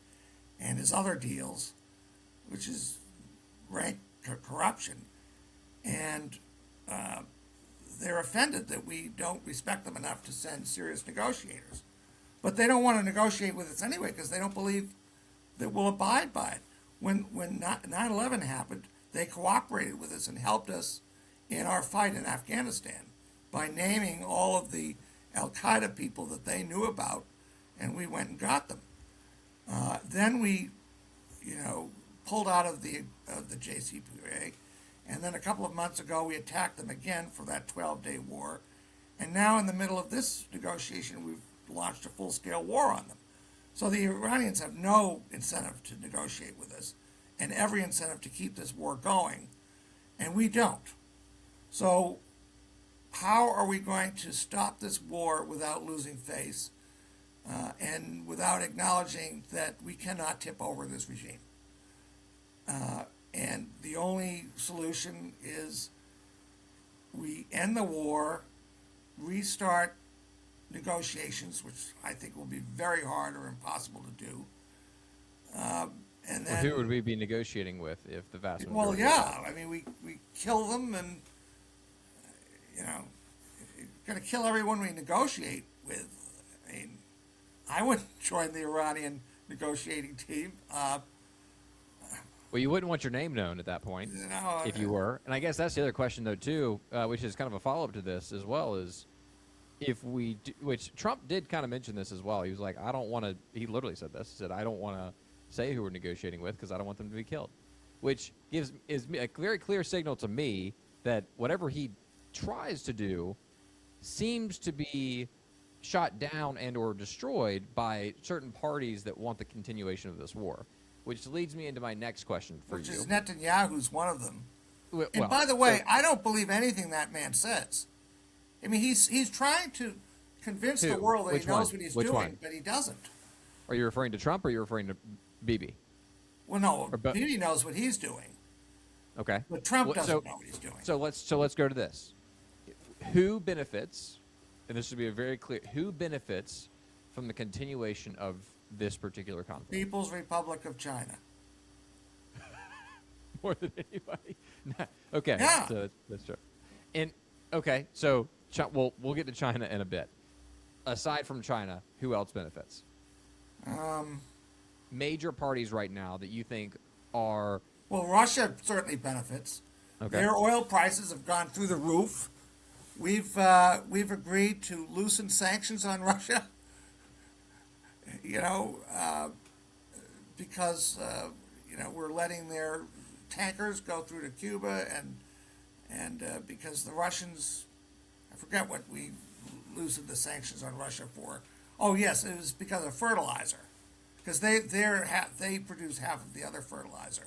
and his other deals, which is rank corruption. And they're offended that we don't respect them enough to send serious negotiators. But they don't want to negotiate with us anyway because they don't believe that we'll abide by it. When 9/11 happened, they cooperated with us and helped us in our fight in Afghanistan by naming all of the Al-Qaeda people that they knew about, and we went and got them. Then we, pulled out of the JCPOA, and then a couple of months ago we attacked them again for that 12-day war, and now in the middle of this negotiation we've launched a full-scale war on them. So the Iranians have no incentive to negotiate with us, and every incentive to keep this war going, and we don't. So how are we going to stop this war without losing face and without acknowledging that we cannot tip over this regime? And the only solution is we end the war, restart negotiations, which I think will be very hard or impossible to do. And then, who would we be negotiating with if the vast majority? Well, yeah, I mean, we kill them, and if you're going to kill everyone we negotiate with, I mean, I wouldn't join the Iranian negotiating team. Well, you wouldn't want your name known at that point if you were. And I guess that's the other question, though, too, which is kind of a follow-up to this as well, is if we do, which Trump did kind of mention this as well. He was like, I don't want to, he literally said this, he said, I don't want to say who we're negotiating with because I don't want them to be killed, which is a very clear signal to me that whatever he tries to do seems to be shot down and or destroyed by certain parties that want the continuation of this war, which leads me into my next question for you. Which is Netanyahu's one of them. Well, and by the way, I don't believe anything that man says. I mean, he's trying to convince the world that he knows what he's doing, but he doesn't. Are you referring to Trump or are you referring to Bibi? Well, no, Bibi knows what he's doing. Okay. But Trump doesn't know what he's doing. So let's go to this. Who benefits, and this should be a very clear, who benefits from the continuation of this particular conflict? People's Republic of China. More than anybody? Okay. Yeah. So that's true. And okay, so we'll get to China in a bit. Aside from China, who else benefits? Major parties right now that you think are... Well, Russia certainly benefits. Okay. Their oil prices have gone through the roof. We've agreed to loosen sanctions on Russia. Because we're letting their tankers go through to Cuba, and because the Russians, I forget what we loosened the sanctions on Russia for. Oh yes, it was because of fertilizer, because they produce half of the other fertilizer.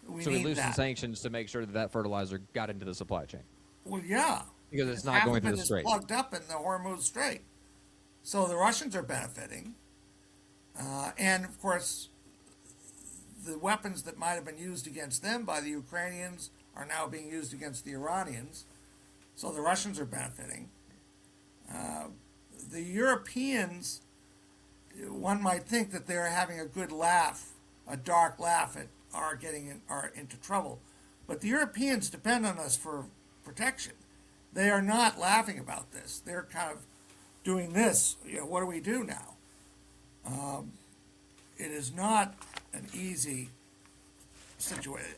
So we loosened sanctions to make sure that fertilizer got into the supply chain. Well, yeah, because it's not going through the Strait. Plugged up in the Hormuz Strait, so the Russians are benefiting, and of course, the weapons that might have been used against them by the Ukrainians are now being used against the Iranians, so the Russians are benefiting. The Europeans, one might think that they're having a good laugh, a dark laugh at our into trouble, but the Europeans depend on us for protection. They are not laughing about this. They're kind of doing this. What do we do now? It is not an easy situation.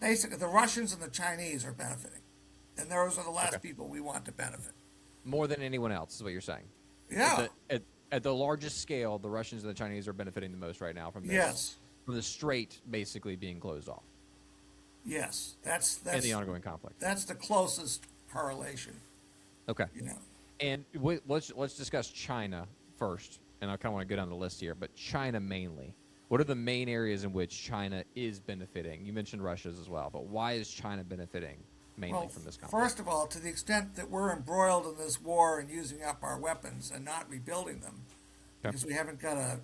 Basically, the Russians and the Chinese are benefiting, and those are the last people we want to benefit. More than anyone else is what you're saying. Yeah. At the largest scale, the Russians and the Chinese are benefiting the most right now from this. Yes. From the Strait basically being closed off. Yes, that's in the ongoing conflict. That's the closest correlation. Okay. And let's discuss China first, and I kind of want to go down the list here, but China mainly. What are the main areas in which China is benefiting? You mentioned Russia's as well, but why is China benefiting mainly from this conflict? First of all, to the extent that we're embroiled in this war and using up our weapons and not rebuilding them, because we haven't got a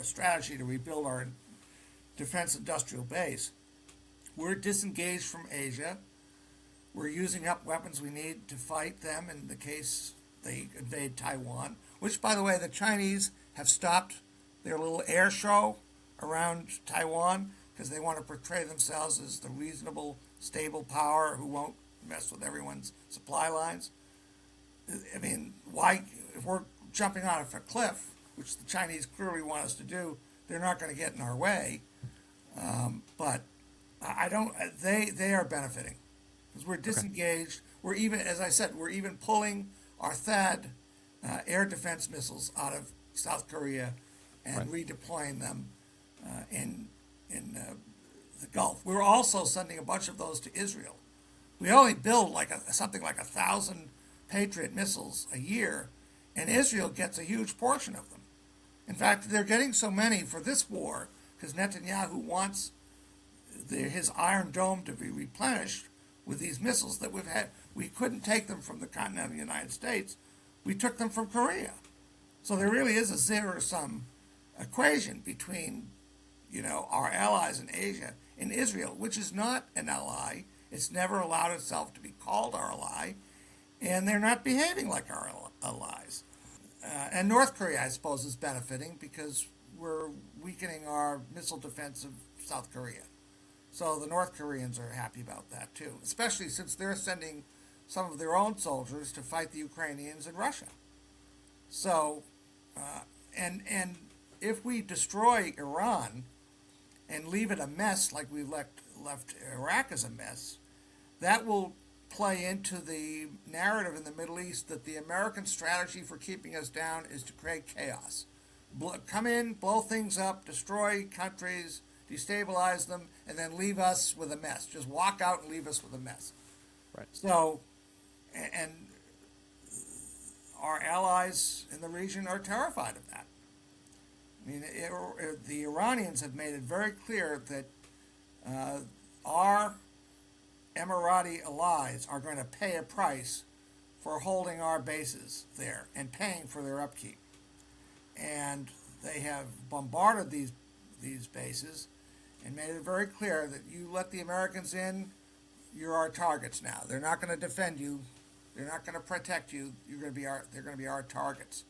strategy to rebuild our defense industrial base, we're disengaged from Asia. We're using up weapons we need to fight them in the case they invade Taiwan, which, by the way, the Chinese have stopped their little air show around Taiwan because they want to portray themselves as the reasonable, stable power who won't mess with everyone's supply lines. I mean, why, if we're jumping off a cliff, which the Chinese clearly want us to do, they're not going to get in our way. But I don't, they are benefiting because we're disengaged. We're even, as I said, we're even pulling our THAAD air defense missiles out of South Korea and redeploying them in the Gulf. We're also sending a bunch of those to Israel. We only build something like 1,000 Patriot missiles a year, and Israel gets a huge portion of them. In fact, they're getting so many for this war because Netanyahu wants his Iron Dome to be replenished with these missiles that we've had. We couldn't take them from the continental United States. We took them from Korea. So there really is a zero-sum equation between, our allies in Asia and Israel, which is not an ally. It's never allowed itself to be called our ally, and they're not behaving like our allies. And North Korea, I suppose, is benefiting because we're weakening our missile defense of South Korea. So the North Koreans are happy about that too, especially since they're sending some of their own soldiers to fight the Ukrainians in Russia. So, and if we destroy Iran and leave it a mess like we left Iraq as a mess, that will play into the narrative in the Middle East that the American strategy for keeping us down is to create chaos. Come in, blow things up, destroy countries, destabilize them, and then leave us with a mess. Just walk out and leave us with a mess. Right. So, and our allies in the region are terrified of that. I mean, the Iranians have made it very clear that our Emirati allies are going to pay a price for holding our bases there and paying for their upkeep. And they have bombarded these bases and made it very clear that you let the Americans in, you're our targets now. They're not going to defend you. They're not going to protect you. They're going to be our targets.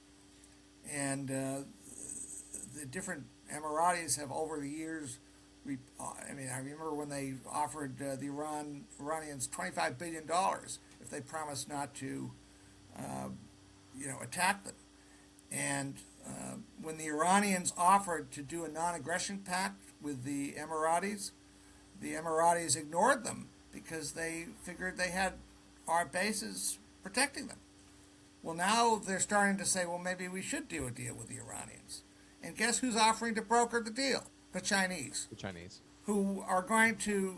And the different Emiratis have over the years. I remember when they offered the Iranians $25 billion if they promised not to, attack them. And when the Iranians offered to do a non-aggression pact with the Emiratis ignored them because they figured they had our bases protecting them. Well, now they're starting to say, well, maybe we should do a deal with the Iranians. And guess who's offering to broker the deal? The Chinese. The Chinese. Who are going to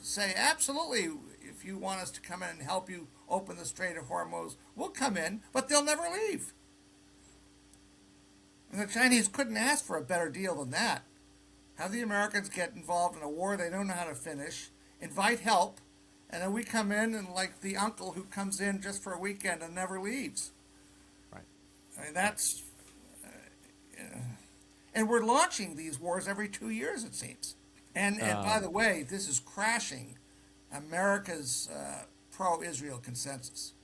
say, absolutely, if you want us to come in and help you open the Strait of Hormuz, we'll come in, but they'll never leave. And the Chinese couldn't ask for a better deal than that. Have the Americans get involved in a war they don't know how to finish, invite help, and then we come in and like the uncle who comes in just for a weekend and never leaves. Right. I mean, that's... and we're launching these wars every 2 years, it seems. And by the way, this is crashing America's pro-Israel consensus.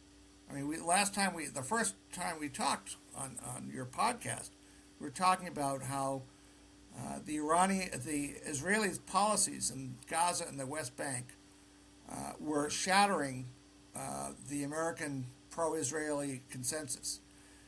I mean, the first time we talked on your podcast, we were talking about how the Israelis' policies in Gaza and the West Bank were shattering the American pro-Israeli consensus.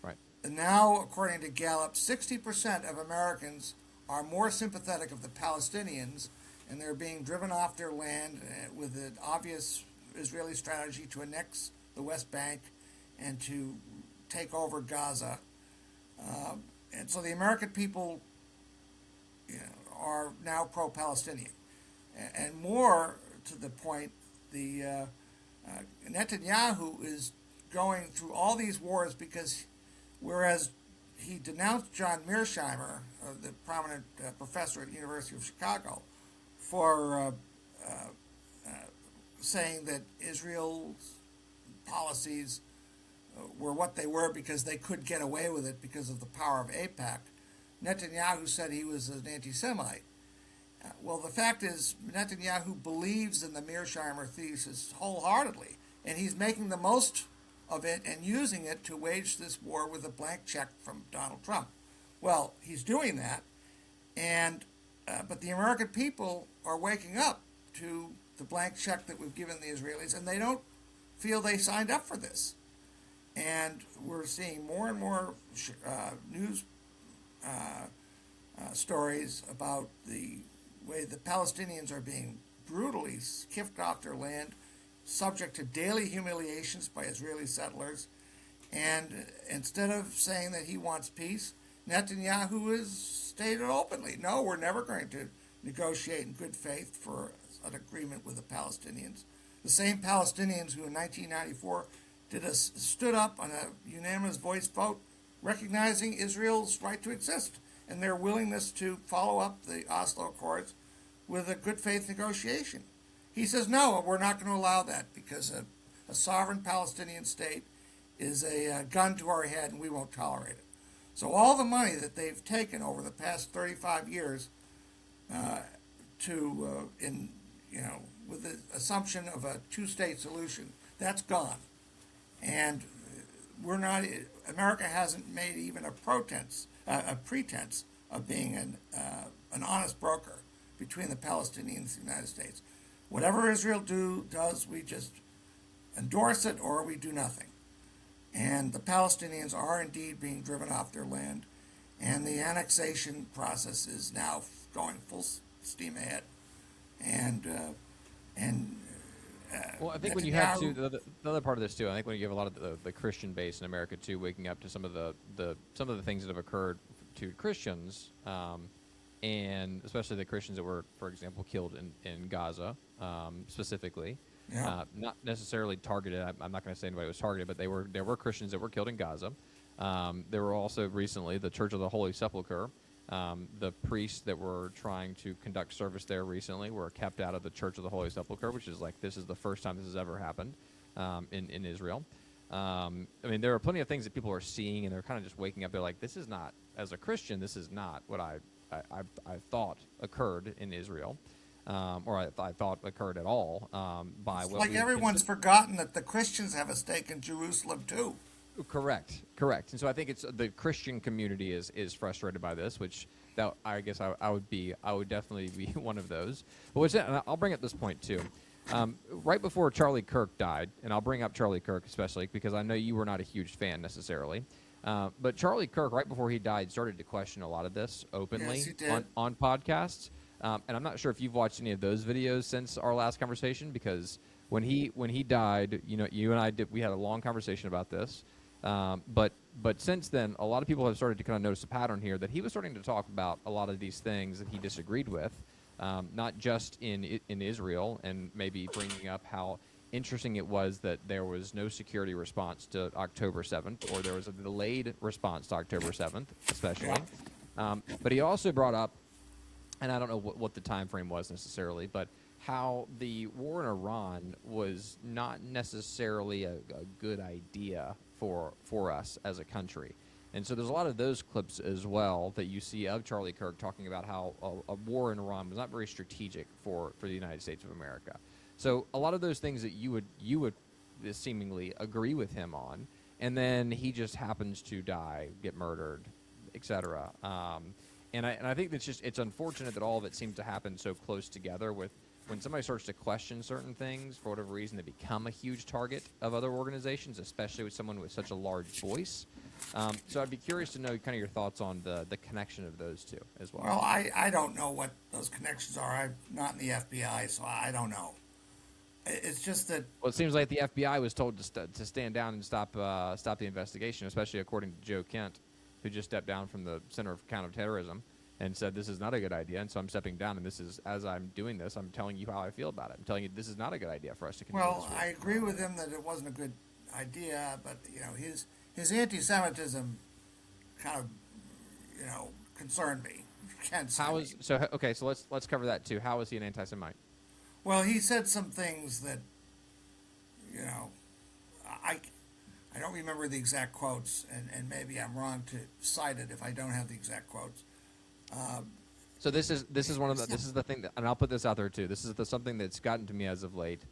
Right. And now, according to Gallup, 60% of Americans are more sympathetic of the Palestinians, and they're being driven off their land with an obvious Israeli strategy to annex the West Bank and to take over Gaza. And so the American people are now pro-Palestinian. And more to the point, the Netanyahu is going through all these wars because whereas he denounced John Mearsheimer, the prominent professor at the University of Chicago, for saying that Israel's policies were what they were because they could get away with it because of the power of AIPAC. Netanyahu said he was an anti-Semite. Well, the fact is, Netanyahu believes in the Mearsheimer thesis wholeheartedly, and he's making the most of it and using it to wage this war with a blank check from Donald Trump. Well, he's doing that, and but the American people are waking up to the blank check that we've given the Israelis, and they don't feel they signed up for this. And we're seeing more and more news stories about the way the Palestinians are being brutally kicked off their land, subject to daily humiliations by Israeli settlers. And instead of saying that he wants peace, Netanyahu has stated openly, no, we're never going to negotiate in good faith for an agreement with the Palestinians. The same Palestinians who in 1994 stood up on a unanimous voice vote recognizing Israel's right to exist and their willingness to follow up the Oslo Accords with a good faith negotiation. He says, no, we're not going to allow that because a sovereign Palestinian state is a gun to our head and we won't tolerate it. So all the money that they've taken over the past 35 years with the assumption of a two-state solution, that's gone. And America hasn't made even a pretense of being an honest broker between the Palestinians and the United States. Whatever Israel does, we just endorse it or we do nothing. And the Palestinians are indeed being driven off their land, and the annexation process is now going full steam ahead. Well, I think when you have the other part of this too, I think when you have a lot of the Christian base in America too, waking up to some of the things that have occurred to Christians, and especially the Christians that were, for example, killed in Gaza, specifically. Yeah. Not necessarily targeted. I'm not going to say anybody was targeted, but there were Christians that were killed in Gaza. There were also recently the Church of the Holy Sepulchre. The priests that were trying to conduct service there recently were kept out of the Church of the Holy Sepulchre, which is this is the first time this has ever happened in Israel. I mean, there are plenty of things that people are seeing, and they're kind of just waking up. They're like, this is not, as a Christian, this is not what I thought occurred in Israel. Or I thought occurred at all by what like everyone's forgotten that the Christians have a stake in Jerusalem too. Correct. And so I think it's the Christian community is frustrated by this, which I guess I would definitely be one of those. But and I'll bring up this point too. Right before Charlie Kirk died, and I'll bring up Charlie Kirk especially because I know you were not a huge fan necessarily. But Charlie Kirk, right before he died, started to question a lot of this openly on podcasts. And I'm not sure if you've watched any of those videos since our last conversation, because when he died, you and I we had a long conversation about this. But since then, a lot of people have started to kind of notice a pattern here that he was starting to talk about a lot of these things that he disagreed with, not just in Israel, and maybe bringing up how interesting it was that there was no security response to October 7th, or there was a delayed response to October 7th, especially. But he also brought up, and I don't know what the time frame was necessarily, but how the war in Iran was not necessarily a good idea for us as a country. And so there's a lot of those clips as well that you see of Charlie Kirk talking about how a war in Iran was not very strategic for the United States of America. So a lot of those things that you would seemingly agree with him on, and then he just happens to die, get murdered, etc. And I think it's unfortunate that all of it seems to happen so close together. With when somebody starts to question certain things for whatever reason, they become a huge target of other organizations, especially with someone with such a large voice. So I'd be curious to know kind of your thoughts on the connection of those two as well. Well, I don't know what those connections are. I'm not in the FBI, so I don't know. It's just that. Well, it seems like the FBI was told to stand down and stop the investigation, especially according to Joe Kent, who just stepped down from the Center of Counterterrorism and said this is not a good idea, and so I'm stepping down, and this is, as I'm doing this, I'm telling you how I feel about it. I'm telling you this is not a good idea for us to continue this. Well, I agree with him that it wasn't a good idea, but his anti-Semitism kind of concerned me. So let's cover that too. How is he an anti-Semite? Well, he said some things that I don't remember the exact quotes, and maybe I'm wrong to cite it if I don't have the exact quotes. So this is the thing that, and I'll put this out there too. This is something that's gotten to me as of late,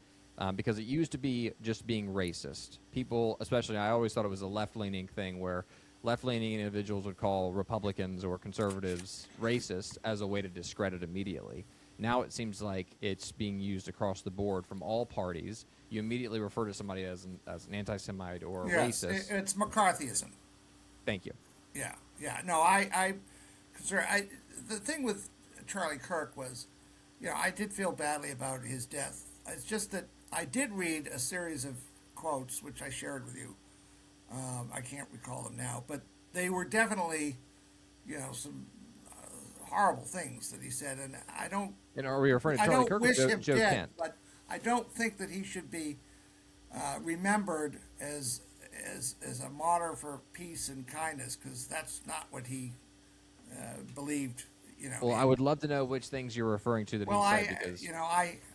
because it used to be just being racist. People, especially, I always thought it was a left-leaning thing where left-leaning individuals would call Republicans or conservatives racist as a way to discredit immediately. Now it seems like it's being used across the board from all parties. You immediately refer to somebody as an anti-Semite or a Yes, racist. it's McCarthyism. Thank you. Yeah, yeah. No, I consider the thing with Charlie Kirk was, I did feel badly about his death. It's just that I did read a series of quotes which I shared with you. I can't recall them now, but they were definitely, some horrible things that he said, and I don't. And are we referring to I Charlie don't Kirk wish or him Joe dead, Kent? but I don't think that he should be remembered as a martyr for peace and kindness, because that's not what he believed. Well, I would love to know which things you're referring to that Well, he said,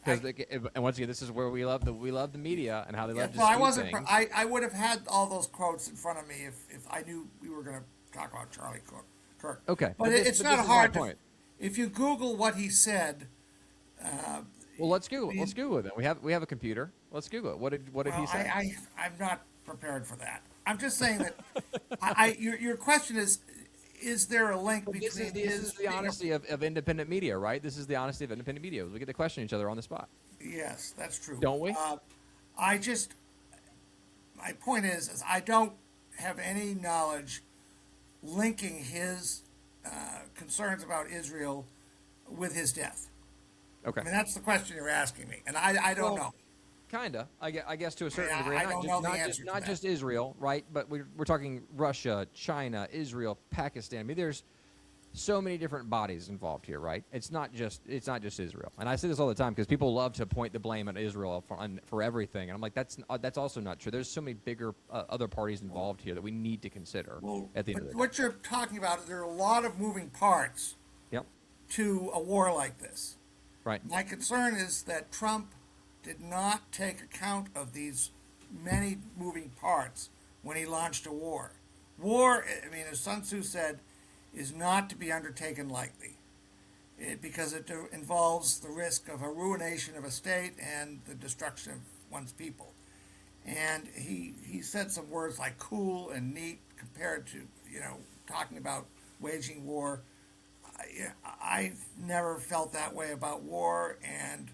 because and once again, this is where we love the media and how they love to well, I skew wasn't. things. I would have had all those quotes in front of me if I knew we were going to talk about Charlie Kirk. Okay, but this it's is not my hard. point. If you Google what he said. Well, let's Google it. Let's Google it then. We have a computer. Let's Google it. What did he say? I'm not prepared for that. I'm just saying that your question is there a link between this is the honesty of independent media, right? This is the honesty of independent media. We get to question each other on the spot. Yes, that's true. Don't we? My point is I don't have any knowledge linking his concerns about Israel with his death. Okay. I mean, that's the question you're asking me, and I don't know. Kinda, I guess to a certain degree. I don't know the answer to Not that. just Israel, right? But we're talking Russia, China, Israel, Pakistan. I mean, there's so many different bodies involved here, right? It's not just Israel. And I say this all the time because people love to point the blame at Israel for everything, and I'm like, that's also not true. There's so many bigger other parties involved here that we need to consider at the end of the day. What you're talking about, there are a lot of moving parts. Yep. To a war like this. Right. My concern is that Trump did not take account of these many moving parts when he launched a war. War, I mean, as Sun Tzu said, is not to be undertaken lightly, because it involves the risk of a ruination of a state and the destruction of one's people. And he said some words like cool and neat compared to, talking about waging war. I've never felt that way about war, and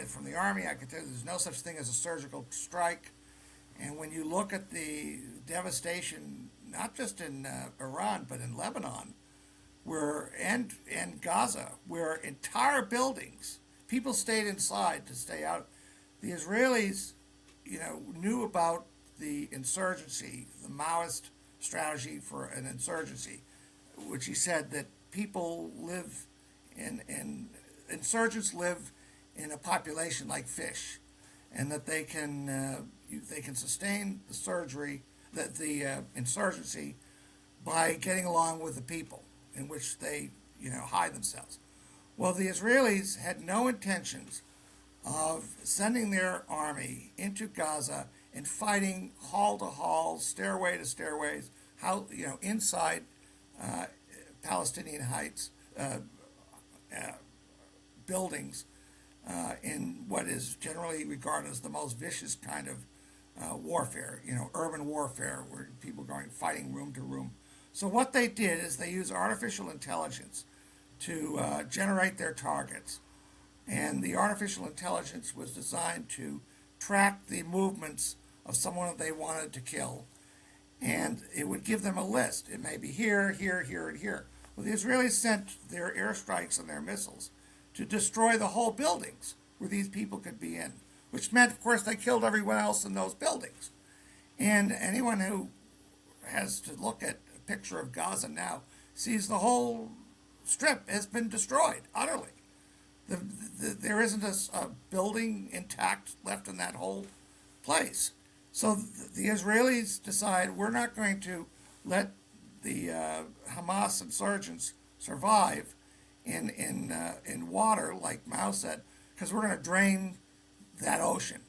from the Army, I can tell you there's no such thing as a surgical strike. And when you look at the devastation, not just in Iran, but in Lebanon, and Gaza, where entire buildings, people stayed inside to stay out. The Israelis, knew about the insurgency, the Maoist strategy for an insurgency, which he said that insurgents live in a population like fish, and that they can sustain the insurgency by getting along with the people in which they hide themselves. Well, the Israelis had no intentions of sending their army into Gaza and fighting hall to hall, stairway to stairways, inside Palestinian heights, buildings, in what is generally regarded as the most vicious kind of warfare, urban warfare, where people are fighting room to room. So what they did is they used artificial intelligence to generate their targets. And the artificial intelligence was designed to track the movements of someone that they wanted to kill. And it would give them a list. It may be here, here, here, and here. Well, the Israelis sent their airstrikes and their missiles to destroy the whole buildings where these people could be in, which meant, of course, they killed everyone else in those buildings. And anyone who has to look at a picture of Gaza now sees the whole strip has been destroyed utterly. There isn't a building intact left in that whole place. So the Israelis decide we're not going to let the Hamas insurgents survive in water, like Mao said, because we're going to drain that ocean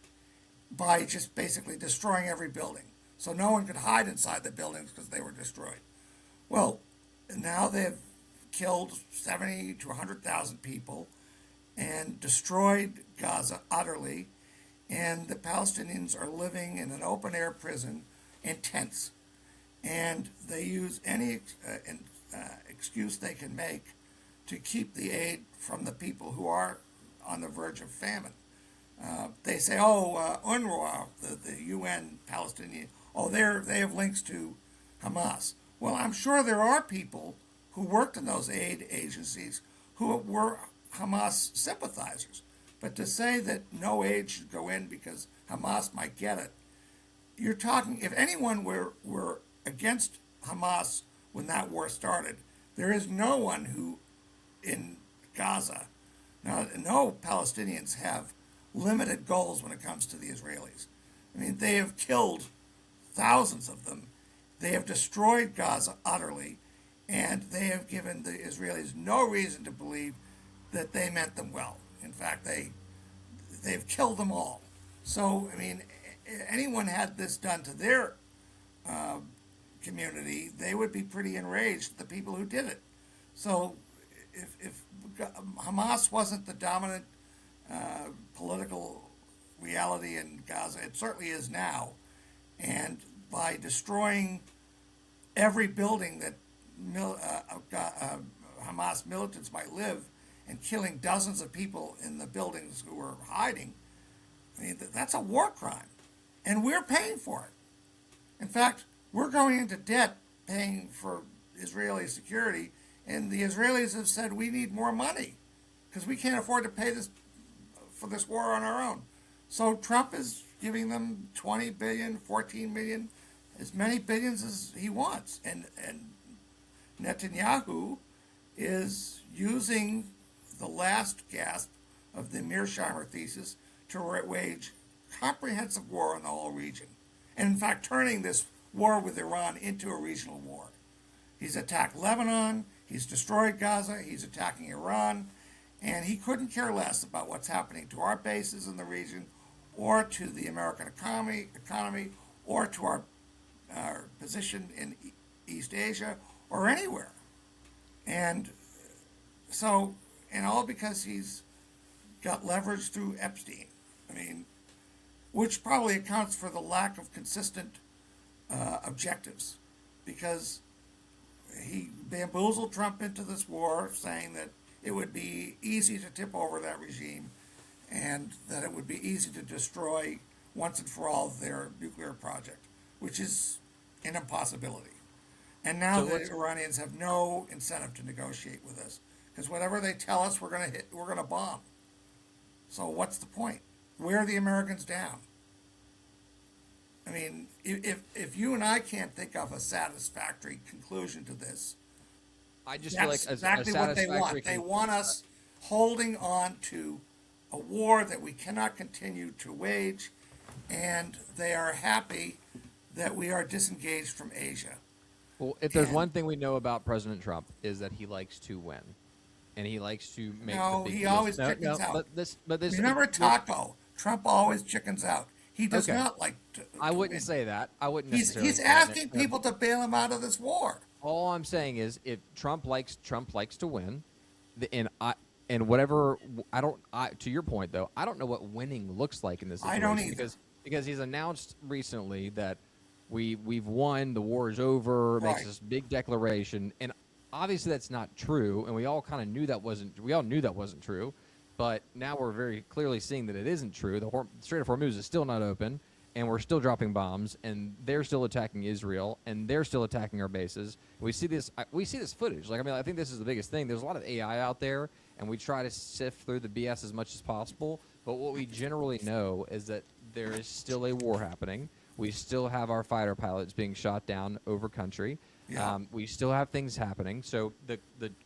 by just basically destroying every building. So no one could hide inside the buildings because they were destroyed. Well, now they've killed 70 to 100,000 people and destroyed Gaza utterly, and the Palestinians are living in an open-air prison in tents, and they use any excuse they can make to keep the aid from the people who are on the verge of famine. They say, UNRWA, the UN Palestinian, they have links to Hamas. Well, I'm sure there are people who worked in those aid agencies who were Hamas sympathizers. But to say that no aid should go in because Hamas might get it, you're talking, if anyone were against Hamas when that war started, there is no one who in Gaza, no Palestinians have limited goals when it comes to the Israelis. I mean, they have killed thousands of them. They have destroyed Gaza utterly, and they have given the Israelis no reason to believe that they meant them well. In fact, they've killed them all. So, I mean, anyone had this done to their community, they would be pretty enraged at the people who did it. So, if Hamas wasn't the dominant political reality in Gaza, it certainly is now. And by destroying every building that Hamas militants might live and killing dozens of people in the buildings who were hiding, I mean, that's a war crime. And we're paying for it. In fact, we're going into debt paying for Israeli security, and the Israelis have said we need more money because we can't afford to pay this for this war on our own. So Trump is giving them 20 billion, 14 million, as many billions as he wants. And Netanyahu is using the last gasp of the Mearsheimer thesis to wage comprehensive war on the whole region. And in fact, turning this war with Iran into a regional war. He's attacked Lebanon, he's destroyed Gaza, he's attacking Iran, and he couldn't care less about what's happening to our bases in the region or to the American economy or to our position in East Asia or anywhere. And so, and all because he's got leverage through Epstein. I mean, which probably accounts for the lack of consistent objectives, because he bamboozled Trump into this war, saying that it would be easy to tip over that regime and that it would be easy to destroy once and for all their nuclear project, which is an impossibility. And now the Iranians have no incentive to negotiate with us, because whatever they tell us, we're going to bomb. So what's the point? Wear the Americans down. I mean, if you and I can't think of a satisfactory conclusion to this, I just that's feel like exactly what they want. They want us holding on to a war that we cannot continue to wage, and they are happy that we are disengaged from Asia. Well, if there's one thing we know about President Trump is that he likes to win, and he likes to make. No, the big he deals. always chickens out. But this. Remember Taco? Trump always chickens out. He does not like to. I wouldn't say that. I wouldn't necessarily. He's asking people to bail him out of this war. All I'm saying is, if Trump likes to win, and whatever to your point though, I don't know what winning looks like in this situation. I don't either. Because he's announced recently that we've won, the war is over, makes this big declaration, and obviously that's not true, and we all kind of knew that wasn't true, but now we're very clearly seeing that it isn't true. The Strait of Hormuz is still not open, and we're still dropping bombs, and they're still attacking Israel, and they're still attacking our bases. We see this footage. I think this is the biggest thing. There's a lot of AI out there, and we try to sift through the BS as much as possible, but what we generally know is that there is still a war happening. We still have our fighter pilots being shot down over country. Yeah. We still have things happening. So the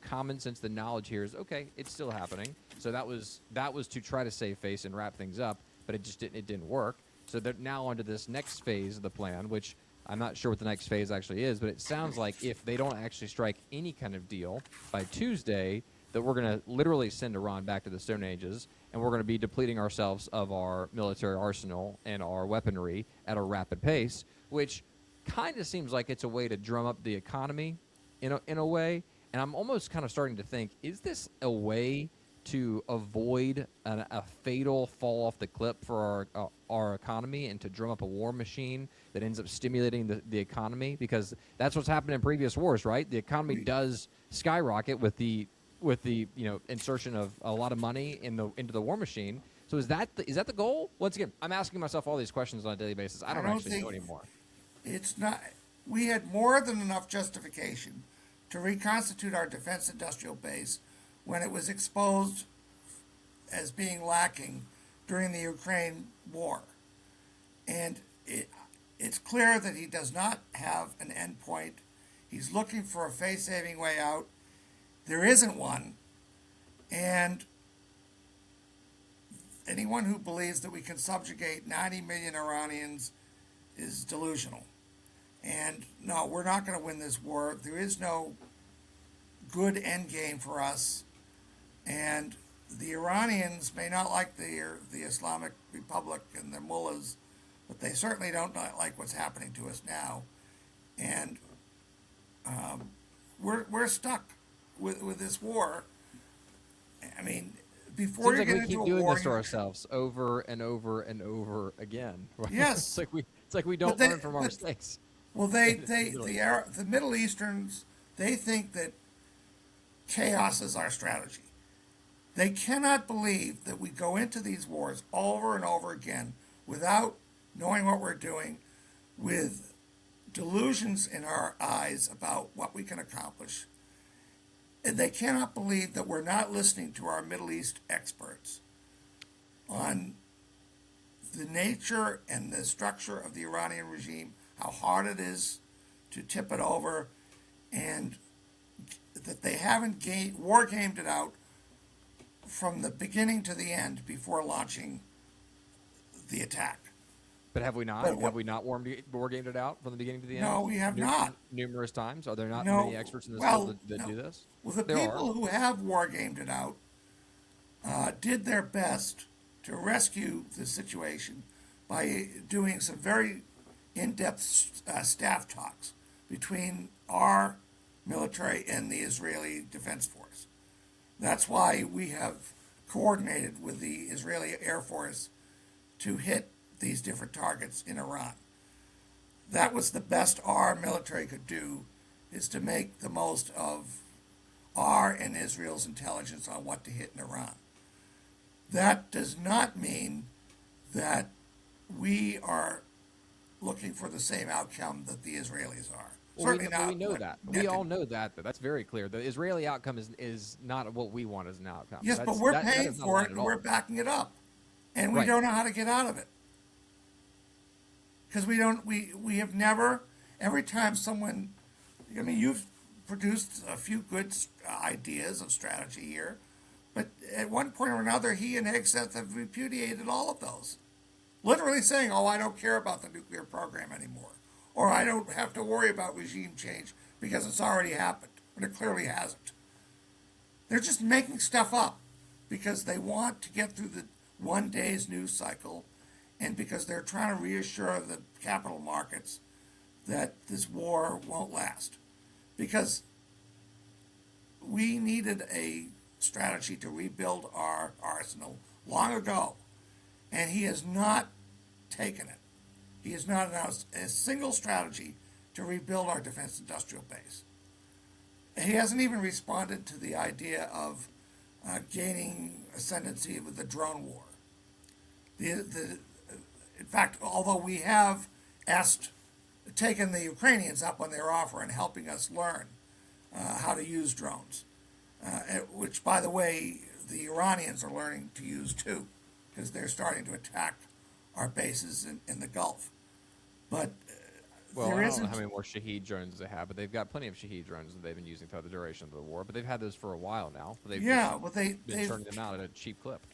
common sense, the knowledge here is, okay, it's still happening. So that was to try to save face and wrap things up, but it didn't work. So they're now onto this next phase of the plan, which I'm not sure what the next phase actually is, but it sounds like if they don't actually strike any kind of deal by Tuesday, that we're going to literally send Iran back to the Stone Ages, and we're going to be depleting ourselves of our military arsenal and our weaponry at a rapid pace, which kind of seems like it's a way to drum up the economy in a way. And I'm almost kind of starting to think, is this a way to avoid a fatal fall off the cliff for our economy and to drum up a war machine that ends up stimulating the economy? Because that's what's happened in previous wars, right? The economy does skyrocket with the with the insertion of a lot of money into the war machine. So is that the goal? Once again, I'm asking myself all these questions on a daily basis. I don't actually know anymore. It's not. We had more than enough justification to reconstitute our defense industrial base when it was exposed as being lacking during the Ukraine war. And it's clear that he does not have an end point. He's looking for a face-saving way out. There isn't one. And anyone who believes that we can subjugate 90 million Iranians is delusional. And no, we're not going to win this war. There is no good end game for us. And the Iranians may not like the Islamic Republic and their mullahs, but they certainly don't like what's happening to us now. And we're stuck with this war. I mean, before Seems you like get we into keep a doing war, this to ourselves over and over and over again. Right? Yes. It's like we don't learn from our mistakes. Well, the Middle Easterns, they think that chaos is our strategy. They cannot believe that we go into these wars over and over again without knowing what we're doing, with delusions in our eyes about what we can accomplish. And they cannot believe that we're not listening to our Middle East experts on the nature and the structure of the Iranian regime, how hard it is to tip it over, and that they haven't war gamed it out from the beginning to the end before launching the attack. But have we not? Have we not war gamed it out from the beginning to the end? No, we have not. Numerous times? Are there not No. many experts in this field that do this? Well, the There people are. who have war gamed it out did their best to rescue the situation by doing some very in-depth staff talks between our military and the Israeli Defense Force. That's why we have coordinated with the Israeli Air Force to hit these different targets in Iran. That was the best our military could do, is to make the most of our and Israel's intelligence on what to hit in Iran. That does not mean that we are looking for the same outcome that the Israelis are. Certainly not. We know that. We all know that. That's very clear. The Israeli outcome is not what we want as an outcome. Yes, but we're paying for it and we're backing it up. And we don't know how to get out of it. Because we have never, every time someone, I mean, you've produced a few good ideas of strategy here, but at one point or another, he and Hegseth have repudiated all of those. Literally saying, oh, I don't care about the nuclear program anymore. Or I don't have to worry about regime change because it's already happened, but it clearly hasn't. They're just making stuff up because they want to get through the one day's news cycle, and because they're trying to reassure the capital markets that this war won't last. Because we needed a strategy to rebuild our arsenal long ago, and he has not taken it. He has not announced a single strategy to rebuild our defense industrial base. He hasn't even responded to the idea of gaining ascendancy with the drone war. In fact, although we have taken the Ukrainians up on their offer and helping us learn how to use drones, which, by the way, the Iranians are learning to use too, because they're starting to attack our bases in the Gulf. But well, there I don't isn't. know how many more Sheehan drones they have, but they've got plenty of Sheehan drones that they've been using throughout the duration of the war. But they've had those for a while now. They've been turning them out at a cheap clip.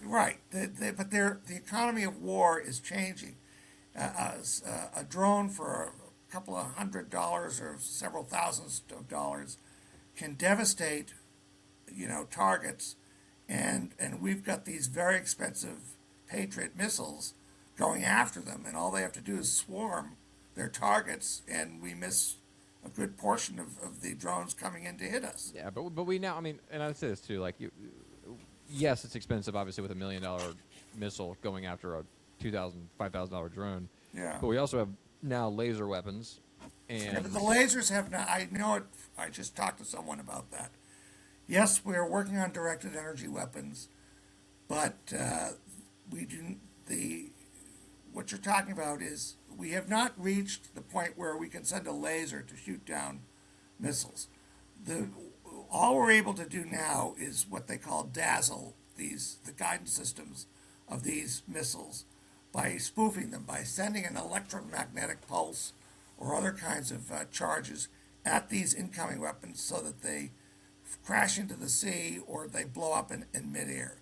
Right, but the economy of war is changing. A drone for a couple of $100 or several thousands of dollars can devastate, targets, and we've got these very expensive Patriot missiles going after them, and all they have to do is swarm their targets, and we miss a good portion of the drones coming in to hit us. Yeah, but we now, I mean, and I'd say this too, like, yes, it's expensive, obviously, with $1 million missile going after a $2,000, $5,000 drone. Yeah. But we also have now laser weapons, and Yeah, but the lasers have not. I know it. I just talked to someone about that. Yes, we are working on directed energy weapons, but we do what you're talking about is we have not reached the point where we can send a laser to shoot down missiles. All we're able to do now is what they call dazzle the guidance systems of these missiles by spoofing them, by sending an electromagnetic pulse or other kinds of charges at these incoming weapons so that they crash into the sea or they blow up in midair.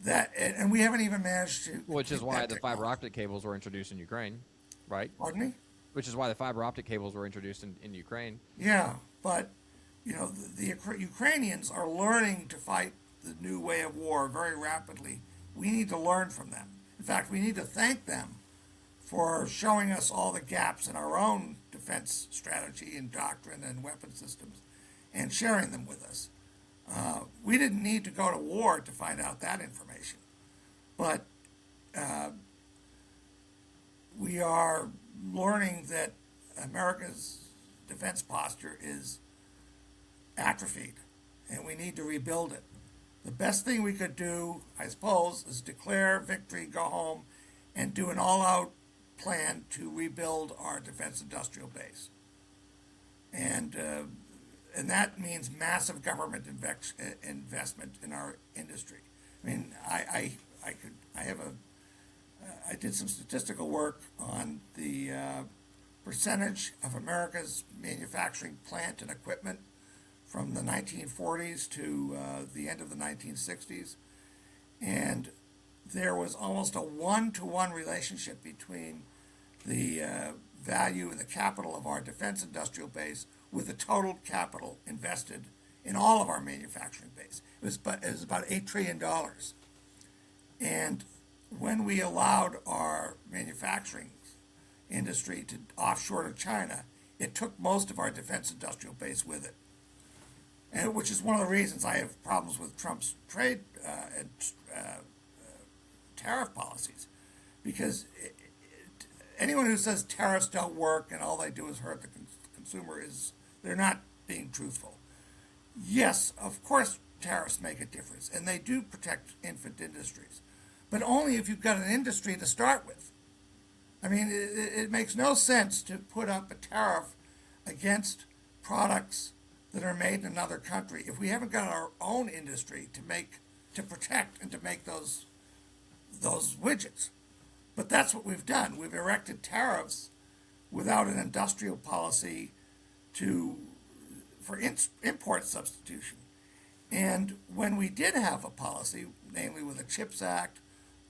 And we haven't even managed to. Which is why the fiber optic cables were introduced in Ukraine, right? Pardon me? Which is why the fiber optic cables were introduced in Ukraine. Yeah, but the Ukrainians are learning to fight the new way of war very rapidly. We need to learn from them. In fact, we need to thank them for showing us all the gaps in our own defense strategy and doctrine and weapon systems and sharing them with us. We didn't need to go to war to find out that information. But we are learning that America's defense posture is atrophied, and we need to rebuild it. The best thing we could do, I suppose, is declare victory, go home, and do an all-out plan to rebuild our defense industrial base. And that means massive government investment in our industry. I mean, I did some statistical work on the percentage of America's manufacturing plant and equipment from the 1940s to the end of the 1960s, and there was almost a one-to-one relationship between the value and the capital of our defense industrial base with the total capital invested in all of our manufacturing base. It was about $8 trillion. And when we allowed our manufacturing industry to offshore to China, it took most of our defense industrial base with it. And which is one of the reasons I have problems with Trump's trade and tariff policies, because anyone who says tariffs don't work and all they do is hurt the consumer they're not being truthful. Yes, of course tariffs make a difference, and they do protect infant industries, but only if you've got an industry to start with. I mean, it makes no sense to put up a tariff against products that are made in another country if we haven't got our own industry to protect and to make those widgets. But that's what we've done. We've erected tariffs without an industrial policy for import substitution. And when we did have a policy, namely with the CHIPS Act,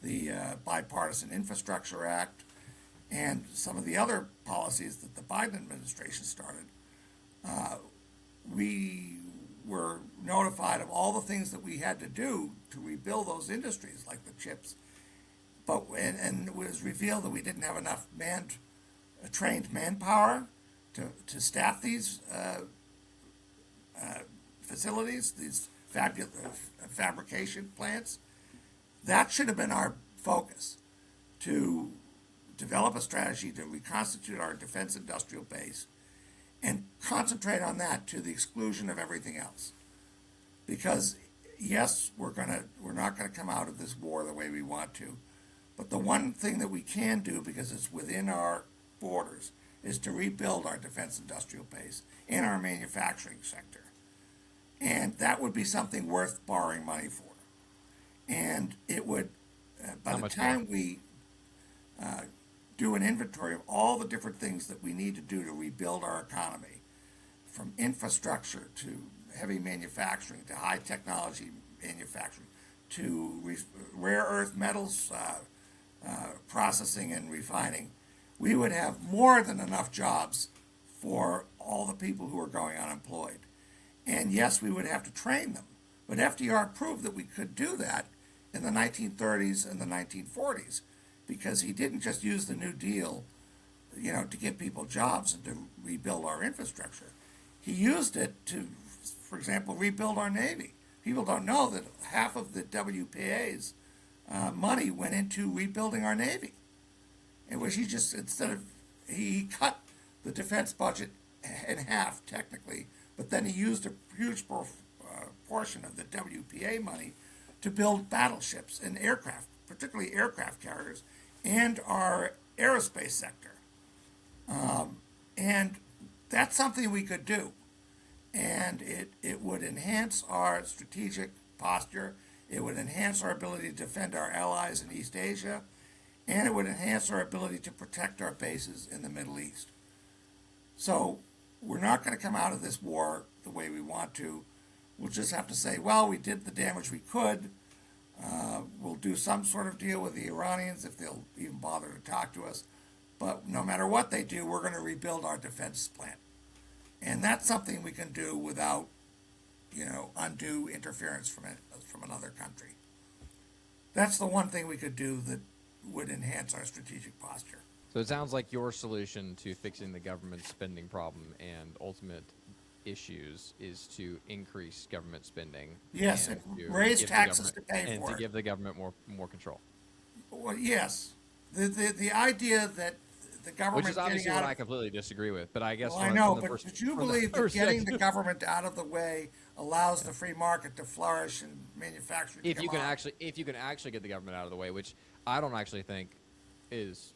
the Bipartisan Infrastructure Act, and some of the other policies that the Biden administration started, we were notified of all the things that we had to do to rebuild those industries, like the chips. And it was revealed that we didn't have enough trained manpower to staff these facilities, these fabrication plants. That should have been our focus, to develop a strategy to reconstitute our defense industrial base and concentrate on that to the exclusion of everything else. Because yes, we're not gonna come out of this war the way we want to, but the one thing that we can do, because it's within our borders, is to rebuild our defense industrial base in our manufacturing sector. And that would be something worth borrowing money for. And it would, by the time we do an inventory of all the different things that we need to do to rebuild our economy, from infrastructure to heavy manufacturing to high technology manufacturing to rare earth metals processing and refining, we would have more than enough jobs for all the people who are going unemployed. And yes, we would have to train them. But FDR proved that we could do that in the 1930s and the 1940s, because he didn't just use the New Deal, to give people jobs and to rebuild our infrastructure. He used it to, for example, rebuild our Navy. People don't know that half of the WPA's money went into rebuilding our Navy. In which he cut the defense budget in half technically, but then he used a huge portion of the WPA money to build battleships and aircraft, particularly aircraft carriers, and our aerospace sector. And that's something we could do. And it would enhance our strategic posture. It would enhance our ability to defend our allies in East Asia. And it would enhance our ability to protect our bases in the Middle East. So we're not going to come out of this war the way we want to. We'll just have to say, well, we did the damage we could. We'll do some sort of deal with the Iranians if they'll even bother to talk to us. But no matter what they do, we're going to rebuild our defense plan. And that's something we can do without, undue interference from another country. That's the one thing we could do that would enhance our strategic posture. So it sounds like your solution to fixing the government spending problem and ultimate issues is to increase government spending. Yes, and raise taxes to pay for it. And to give the government more control. Well, yes. The idea that the government... Which is obviously what I completely disagree with, but I guess... Well, I know, but did you believe that getting the government out of the way allows the free market to flourish and manufacturing to if you come on? can actually get the government out of the way, which I don't actually think is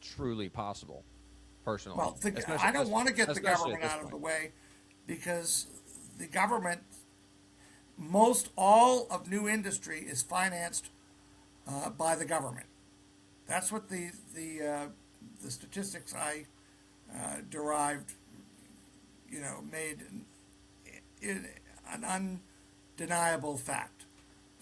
truly possible, personally. Well, I don't want to get the government out of the way because the government, most all of new industry is financed by the government. That's what the statistics I derived, made an undeniable fact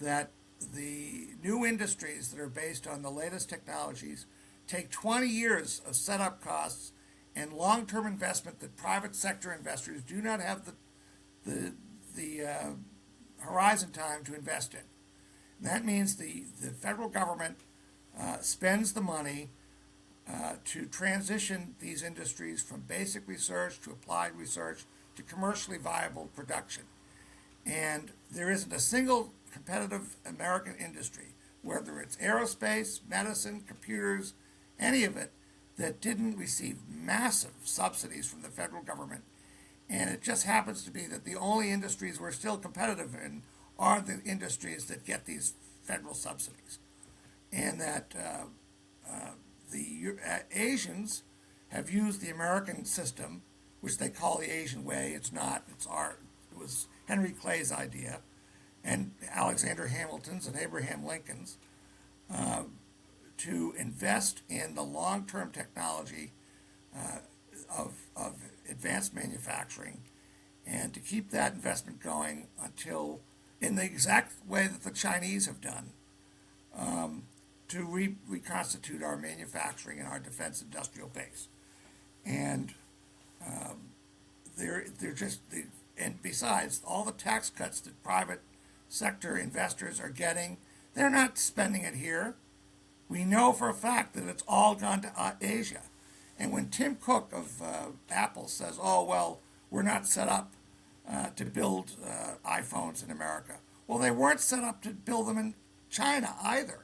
that the new industries that are based on the latest technologies take 20 years of setup costs and long-term investment that private sector investors do not have the horizon time to invest in. And that means the federal government spends the money to transition these industries from basic research to applied research to commercially viable production. And there isn't a single competitive American industry, whether it's aerospace, medicine, computers, any of it, that didn't receive massive subsidies from the federal government. And it just happens to be that the only industries we're still competitive in are the industries that get these federal subsidies. And that the Asians have used the American system, which they call the Asian way. It's not. It was Henry Clay's idea, and Alexander Hamilton's and Abraham Lincoln's, to invest in the long-term technology of advanced manufacturing, and to keep that investment going until, in the exact way that the Chinese have done, to reconstitute our manufacturing and our defense industrial base. And and besides, all the tax cuts that private sector investors are getting, they're not spending it here. We know for a fact that it's all gone to Asia. And when Tim Cook of Apple says, oh, well, we're not set up to build iPhones in America. Well, they weren't set up to build them in China either.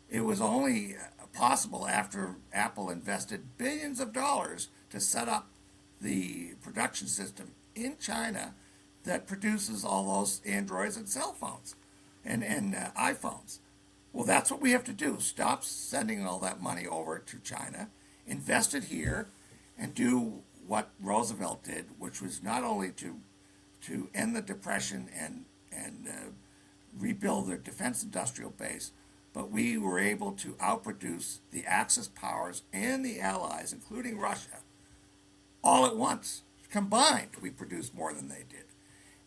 It was only possible after Apple invested billions of dollars to set up the production system in China that produces all those Androids and cell phones and iPhones. Well, that's what we have to do. Stop sending all that money over to China, invest it here, and do what Roosevelt did, which was not only to end the Depression and rebuild their defense industrial base, but we were able to outproduce the Axis powers and the Allies, including Russia, all at once. Combined, we produced more than they did.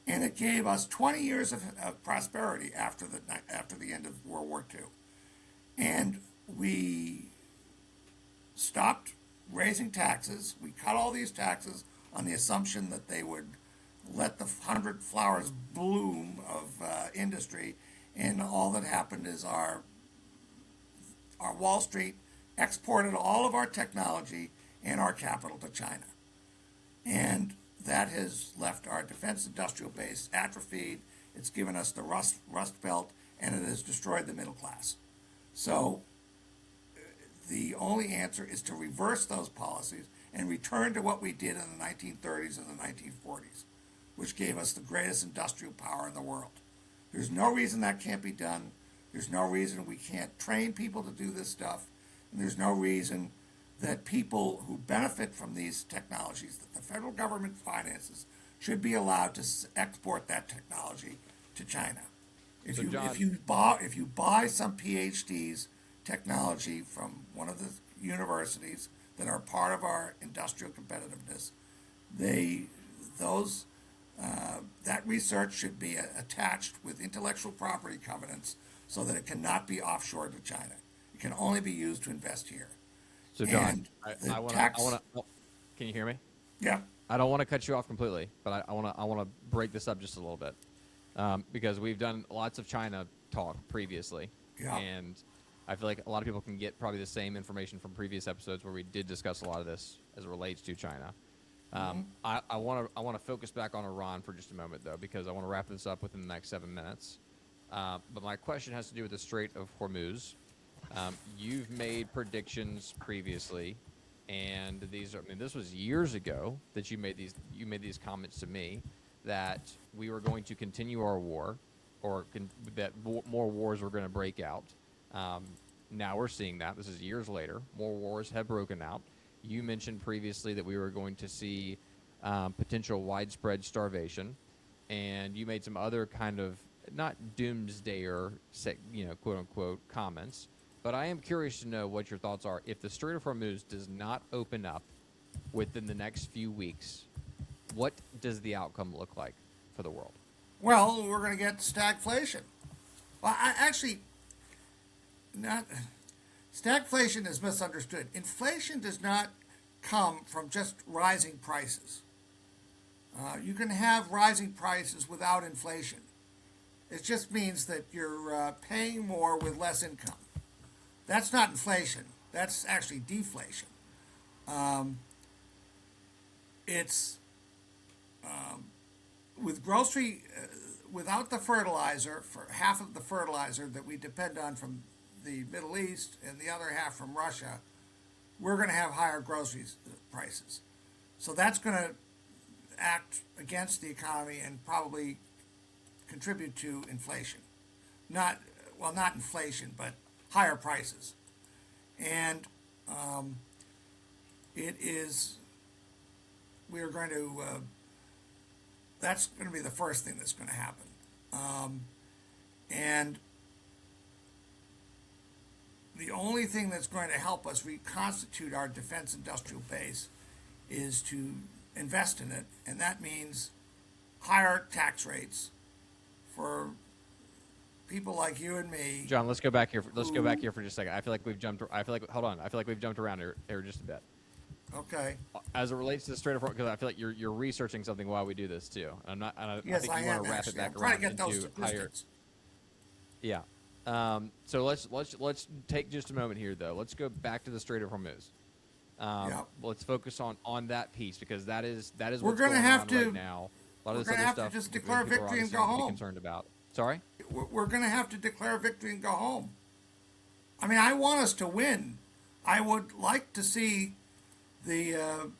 And it gave us 20 years of prosperity after the end of World War II. And we stopped raising taxes. We cut all these taxes on the assumption that they would let the 100 flowers bloom of industry. And all that happened is our Wall Street exported all of our technology and our capital to China. And that has left our defense industrial base atrophied. It's given us the rust belt, and it has destroyed the middle class. So the only answer is to reverse those policies and return to what we did in the 1930s and the 1940s, which gave us the greatest industrial power in the world. There's no reason that can't be done. There's no reason we can't train people to do this stuff. And there's no reason that people who benefit from these technologies that the federal government finances should be allowed to export that technology to China. If you buy some PhD's technology from one of the universities that are part of our industrial competitiveness, that research should be attached with intellectual property covenants so that it cannot be offshored to China. It can only be used to invest here. So, John, I want to. Can you hear me? Yeah. I don't want to cut you off completely, but I want to break this up just a little bit because we've done lots of China talk previously, and I feel like a lot of people can get probably the same information from previous episodes where we did discuss a lot of this as it relates to China. I want to focus back on Iran for just a moment though, because I want to wrap this up within the next 7 minutes. But my question has to do with the Strait of Hormuz. You've made predictions previously, and this was years ago that you made these comments to me that we were going to continue our war, or that more wars were going to break out. Now we're seeing that. This is years later. More wars have broken out. You mentioned previously that we were going to see potential widespread starvation, and you made some other kind of not doomsdayer, quote unquote, comments. But I am curious to know what your thoughts are. If the Strait of Hormuz does not open up within the next few weeks, what does the outcome look like for the world? Well, we're going to get stagflation. Well, stagflation is misunderstood. Inflation does not come from just rising prices. You can have rising prices without inflation. It just means that you're paying more with less income. That's not inflation. That's actually deflation. It's with grocery, without the fertilizer, for half of the fertilizer that we depend on from the Middle East and the other half from Russia, we're going to have higher groceries prices. So that's going to act against the economy and probably contribute to inflation. Not inflation, but higher prices. And that's going to be the first thing that's going to happen. And the only thing that's going to help us reconstitute our defense industrial base is to invest in it, and that means higher tax rates for people like you and me. John, let's go back here. Let's go back here for just a second. I feel like we've jumped. Hold on. I feel like we've jumped around here just a bit. Okay. As it relates to the Strait of Hormuz, because I feel like you're researching something while we do this too. And I Yes, think you want to wrap it back around into higher. Yeah. So let's take just a moment here though. Let's go back to the Strait of Hormuz. Let's focus on that piece because that is we're going to have to right now. A lot of this other stuff just declare victory and go home. Concerned about. Sorry. We're going to have to declare victory and go home. I mean, I want us to win. I would like to see the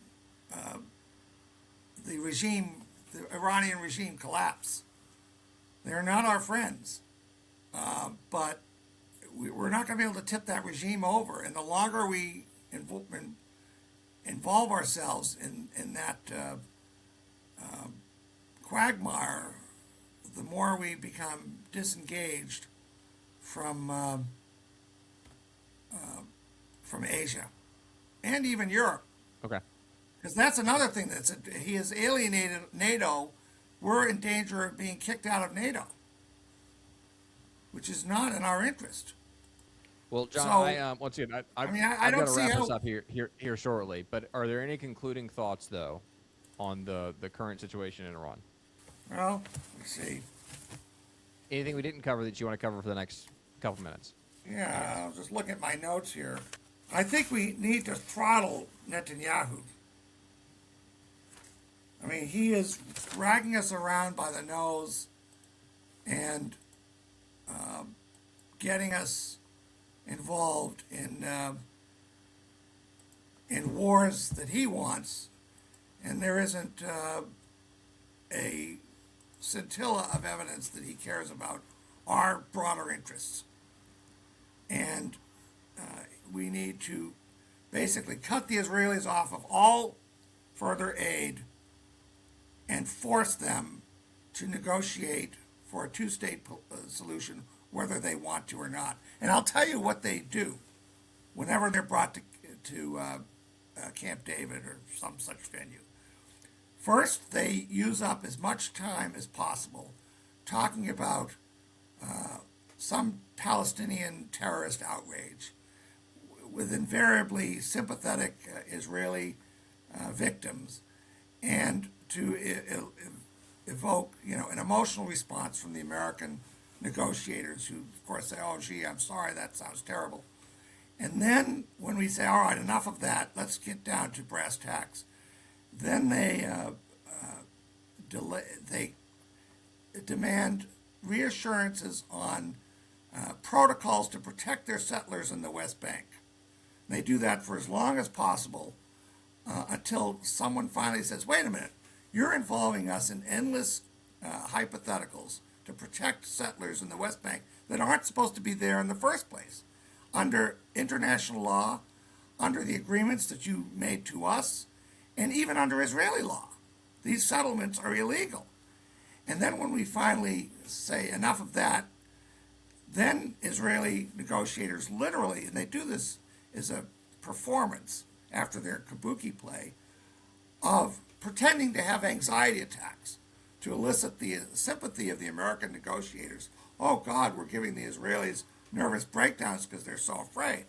regime, the Iranian regime, collapse. They're not our friends, but we're not going to be able to tip that regime over. And the longer we involve ourselves in that quagmire, the more we become disengaged from Asia and even Europe. Okay. Because that's another thing he has alienated NATO. We're in danger of being kicked out of NATO, which is not in our interest. Well, John, so, once again, I I've don't got to see wrap how this up here shortly. But are there any concluding thoughts though on the current situation in Iran? Well, let's see. Anything we didn't cover that you want to cover for the next couple minutes? Yeah, I'll just look at my notes here. I think we need to throttle Netanyahu. I mean, he is dragging us around by the nose and getting us involved in wars that he wants, and there isn't a scintilla of evidence that he cares about our broader interests. And we need to basically cut the Israelis off of all further aid and force them to negotiate for a two-state solution, whether they want to or not. And I'll tell you what they do whenever they're brought to Camp David or some such venue. First, they use up as much time as possible talking about some Palestinian terrorist outrage with invariably sympathetic Israeli victims, and to evoke, an emotional response from the American negotiators, who, of course, say, "Oh, gee, I'm sorry, that sounds terrible." And then, when we say, "All right, enough of that, let's get down to brass tacks," then they demand reassurances on protocols to protect their settlers in the West Bank. They do that for as long as possible until someone finally says, "Wait a minute, you're involving us in endless hypotheticals to protect settlers in the West Bank that aren't supposed to be there in the first place. Under international law, under the agreements that you made to us, and even under Israeli law. These settlements are illegal." And then when we finally say enough of that, then Israeli negotiators literally, and they do this as a performance after their kabuki play, of pretending to have anxiety attacks to elicit the sympathy of the American negotiators. "Oh God, we're giving the Israelis nervous breakdowns because they're so afraid."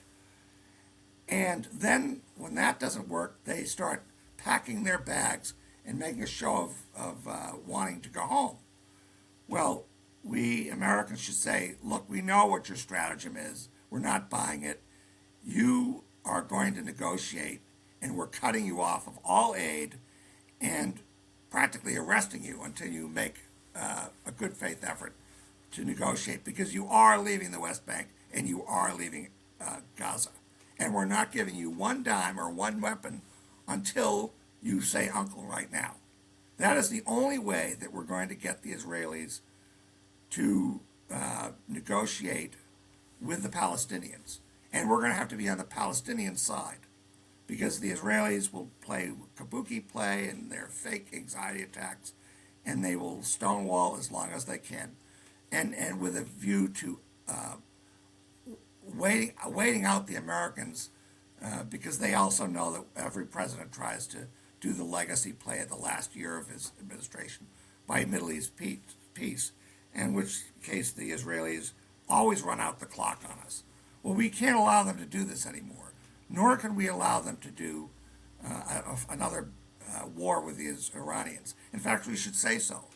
And then when that doesn't work, they start packing their bags and making a show of wanting to go home. Well, we Americans should say, "Look, we know what your stratagem is. We're not buying it. You are going to negotiate, and we're cutting you off of all aid and practically arresting you until you make a good faith effort to negotiate, because you are leaving the West Bank and you are leaving Gaza. And we're not giving you one dime or one weapon until you say uncle right now." That is the only way that we're going to get the Israelis to negotiate with the Palestinians. And we're going to have to be on the Palestinian side, because the Israelis will play kabuki play and their fake anxiety attacks, and they will stonewall as long as they can, and with a view to waiting out the Americans, because they also know that every president tries to do the legacy play of the last year of his administration by Middle East peace, in which case the Israelis always run out the clock on us. Well, we can't allow them to do this anymore, nor can we allow them to do another war with the Iranians. In fact, we should say so.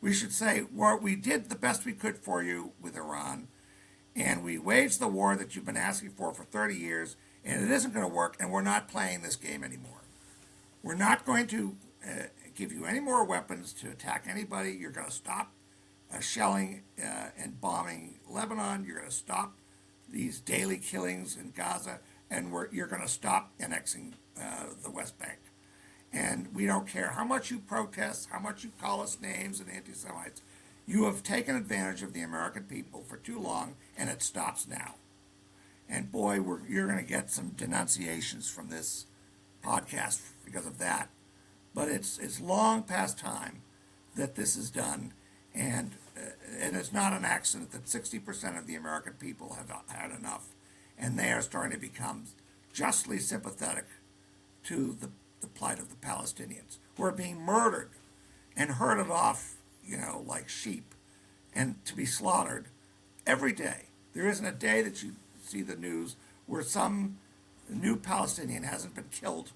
We should say, well, we did the best we could for you with Iran, and we waged the war that you've been asking for 30 years, and it isn't going to work, and we're not playing this game anymore. We're not going to give you any more weapons to attack anybody. You're going to stop shelling and bombing Lebanon. You're going to stop these daily killings in Gaza, and you're going to stop annexing the West Bank. And we don't care how much you protest, how much you call us names and anti-Semites. You have taken advantage of the American people for too long, and it stops now. And boy, you're going to get some denunciations from this podcast because of that. But it's long past time that this is done, and it's not an accident that 60% of the American people have had enough, and they are starting to become justly sympathetic to the plight of the Palestinians, who are being murdered and herded off, like sheep, and to be slaughtered every day. There isn't a day that you see the news where some new Palestinian hasn't been killed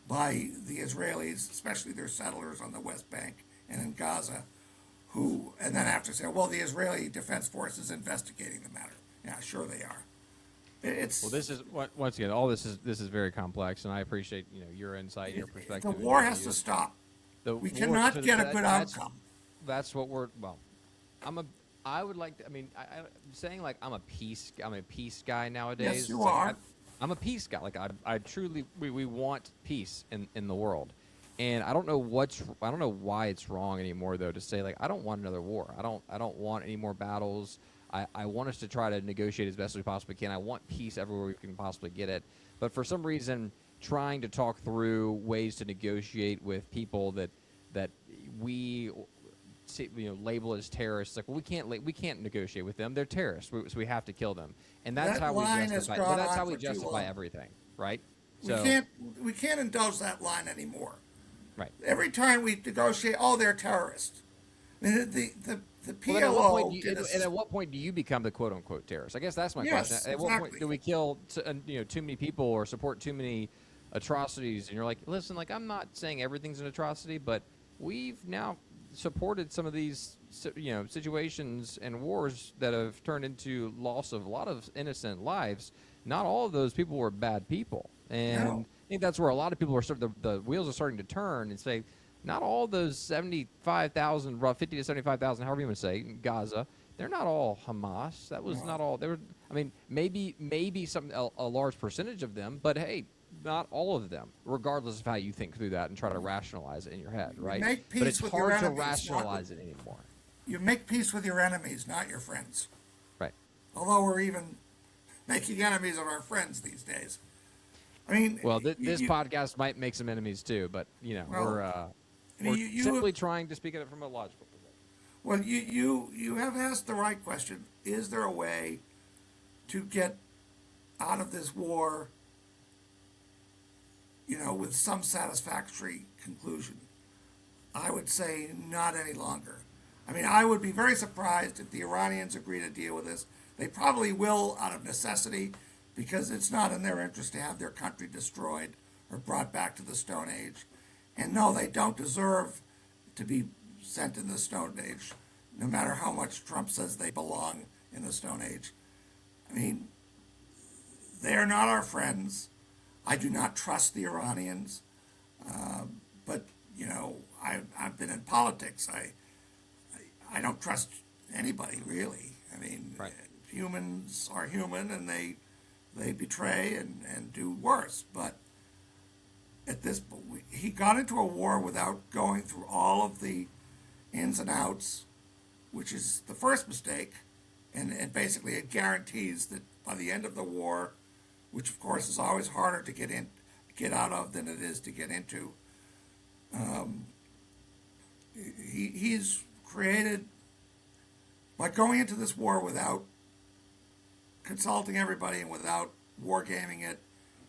by the Israelis, especially their settlers on the West Bank and in Gaza, and then have to say, well, the Israeli Defense Force is investigating the matter. Yeah, sure they are. Well, this is once again, all this is very complex, and I appreciate your insight, your perspective. The war has to stop. We cannot get a good outcome. That's what we're. Well, I would like to. I mean, I'm saying like I'm a peace guy nowadays. Yes, you are. I'm a peace guy. Like I truly, we want peace in the world, And I don't know why it's wrong anymore though to say like I don't want another war. I don't want any more battles. I want us to try to negotiate as best as we possibly can. I want peace everywhere we can possibly get it. But for some reason, trying to talk through ways to negotiate with people that we label as terrorists, like well, we can't negotiate with them. They're terrorists, so we have to kill them. And that's That how we line has justify. gone That's on how we for too justify long. everything, right? We can't indulge that line anymore. Right. Every time we negotiate, oh, they're terrorists. I mean, the Well, PLO and at what point do you become the quote unquote terrorist? I guess that's my Yes, question. At what point exactly. do we kill too many people or support too many atrocities? And you're like, listen, like I'm not saying everything's an atrocity, but we've now supported some of these situations and wars that have turned into loss of a lot of innocent lives. Not all of those people were bad people, and No. I think that's where a lot of people are the wheels are starting to turn and say, not all those 75,000, 50 to 75,000, however you want to say, in Gaza, they're not all Hamas. That was not all. They were. I mean, maybe a large percentage of them, but hey, not all of them. Regardless of how you think through that and try to rationalize it in your head, right? make But peace it's with your hard to enemies, not rationalize with- it anymore. You make peace with your enemies, not your friends. Right. Although we're even making enemies of our friends these days. I mean, Well, this podcast might make some enemies too, but Well, we're you simply trying to speak at it from a logical perspective. well, you have asked the right question. Is there a way to get out of this war, with some satisfactory conclusion? I would say not any longer. I mean, I would be very surprised if the Iranians agree to deal with this. They probably will out of necessity because it's not in their interest to have their country destroyed or brought back to the Stone Age. And no, they don't deserve to be sent in the Stone Age, no matter how much Trump says they belong in the Stone Age. I mean, they are not our friends. I do not trust the Iranians. But, I've been in politics. I don't trust anybody, really. I mean, Right. humans are human, and they betray and do worse. But at this, he got into a war without going through all of the ins and outs, which is the first mistake. And basically, it guarantees that by the end of the war, which of course is always harder to get out of than it is to get into, he's created, by going into this war without consulting everybody and without wargaming it,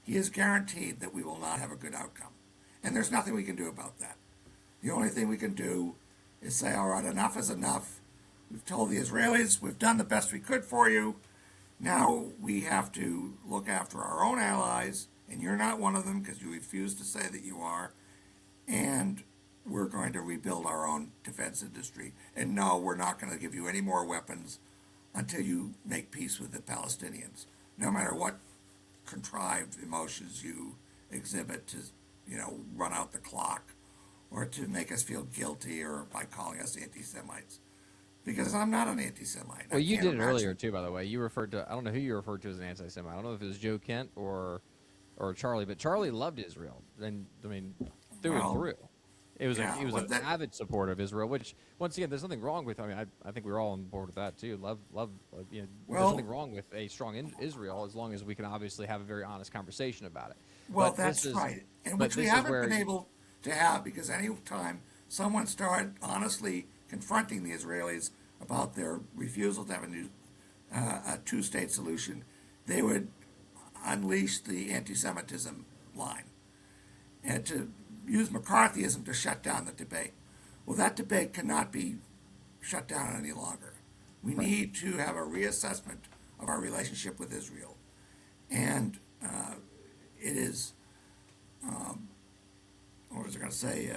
he has guaranteed that we will not have a good outcome. And there's nothing we can do about that. The only thing we can do is say, all right, enough is enough. We've told the Israelis, we've done the best we could for you. Now we have to look after our own allies, and you're not one of them because you refuse to say that you are. And we're going to rebuild our own defense industry. And no, we're not going to give you any more weapons until you make peace with the Palestinians, no matter what contrived emotions you exhibit to, run out the clock or to make us feel guilty or by calling us anti-Semites. Because I'm not an anti-Semite. Well, you did it earlier too, by the way. You referred to, I don't know who you referred to as an anti-Semite. I don't know if it was Joe Kent or Charlie, but Charlie loved Israel, and I mean, through and through. He was an avid supporter of Israel, which once again, there's nothing wrong with. I mean, I think we're all on board with that too. There's nothing wrong with a strong Israel as long as we can obviously have a very honest conversation about it. Well, that's right, and which we haven't been able to have, because any time someone started honestly confronting the Israelis about their refusal to have a two-state solution, they would unleash the anti-Semitism line and to use McCarthyism to shut down the debate. Well, that debate cannot be shut down any longer. We need to have a reassessment of our relationship with Israel. And it is, what was I going to say?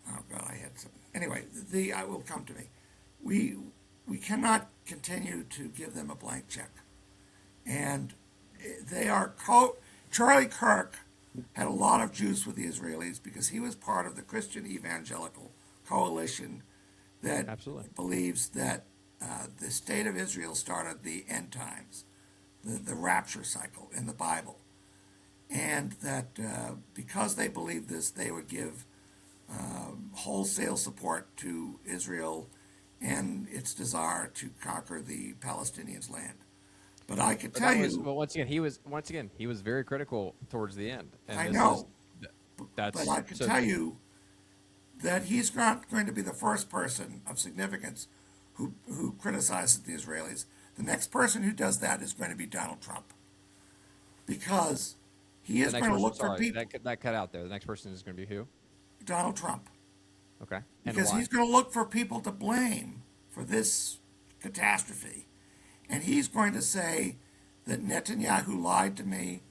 Oh God, I had something. Anyway, I will come to me. We cannot continue to give them a blank check. And they are Charlie Kirk had a lot of juice with the Israelis because he was part of the Christian evangelical coalition that believes that the state of Israel started the end times, the rapture cycle in the Bible. and that because they believe this, they would give wholesale support to Israel and its desire to conquer the Palestinians' land. But I can But tell that was, you, well, once again he was very critical towards the end, and I this is know, but that's I can so. tell you that he's not going to be the first person of significance who criticizes the Israelis. The next person who does that is going to be Donald Trump, because he The is next going to person, look for sorry, people. that cut out there. The next person is going to be who? Donald Trump, Okay, and because why? he's going to look for people to blame for this catastrophe, and he's going to say that Netanyahu lied to me,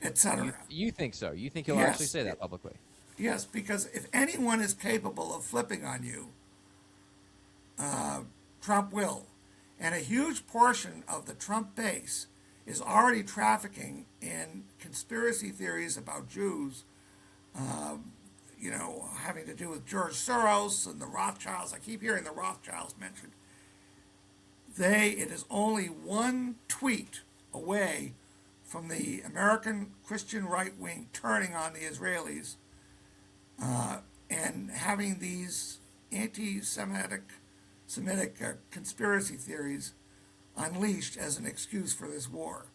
You etc. you think so? You think he'll actually Yes, say that publicly? yes, because if anyone is capable of flipping on you, Trump will. And a huge portion of the Trump base is already trafficking in conspiracy theories about Jews, having to do with George Soros and the Rothschilds. I keep hearing the Rothschilds mentioned. It is only one tweet away from the American Christian right wing turning on the Israelis and having these anti-Semitic conspiracy theories unleashed as an excuse for this war.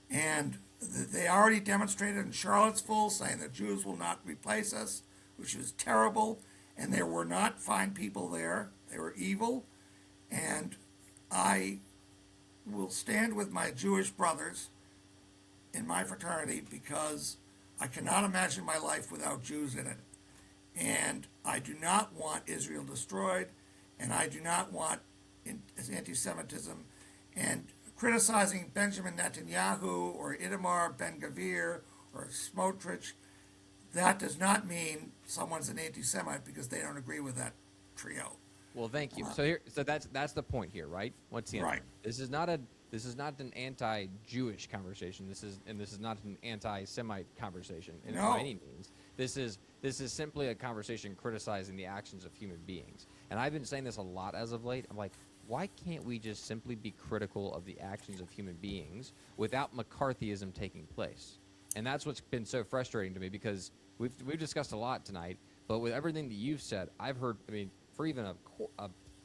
And they already demonstrated in Charlottesville saying that Jews will not replace us, which was terrible. And there were not fine people there. They were evil. And I will stand with my Jewish brothers in my fraternity because I cannot imagine my life without Jews in it. And I do not want Israel destroyed, and I do not want anti-Semitism. And criticizing Benjamin Netanyahu or Itamar Ben-Gvir or Smotrich, that does not mean someone's an anti-Semite because they don't agree with that trio. Well, thank you. So that's the point here, right? Once again, Right. this is not an anti-Jewish conversation. This is not an anti-Semite conversation No. by any means. This is simply a conversation criticizing the actions of human beings. And I've been saying this a lot as of late. I'm like, why can't we just simply be critical of the actions of human beings without McCarthyism taking place? And that's what's been so frustrating to me, because we've discussed a lot tonight, but with everything that you've said, I've heard, I mean, for even a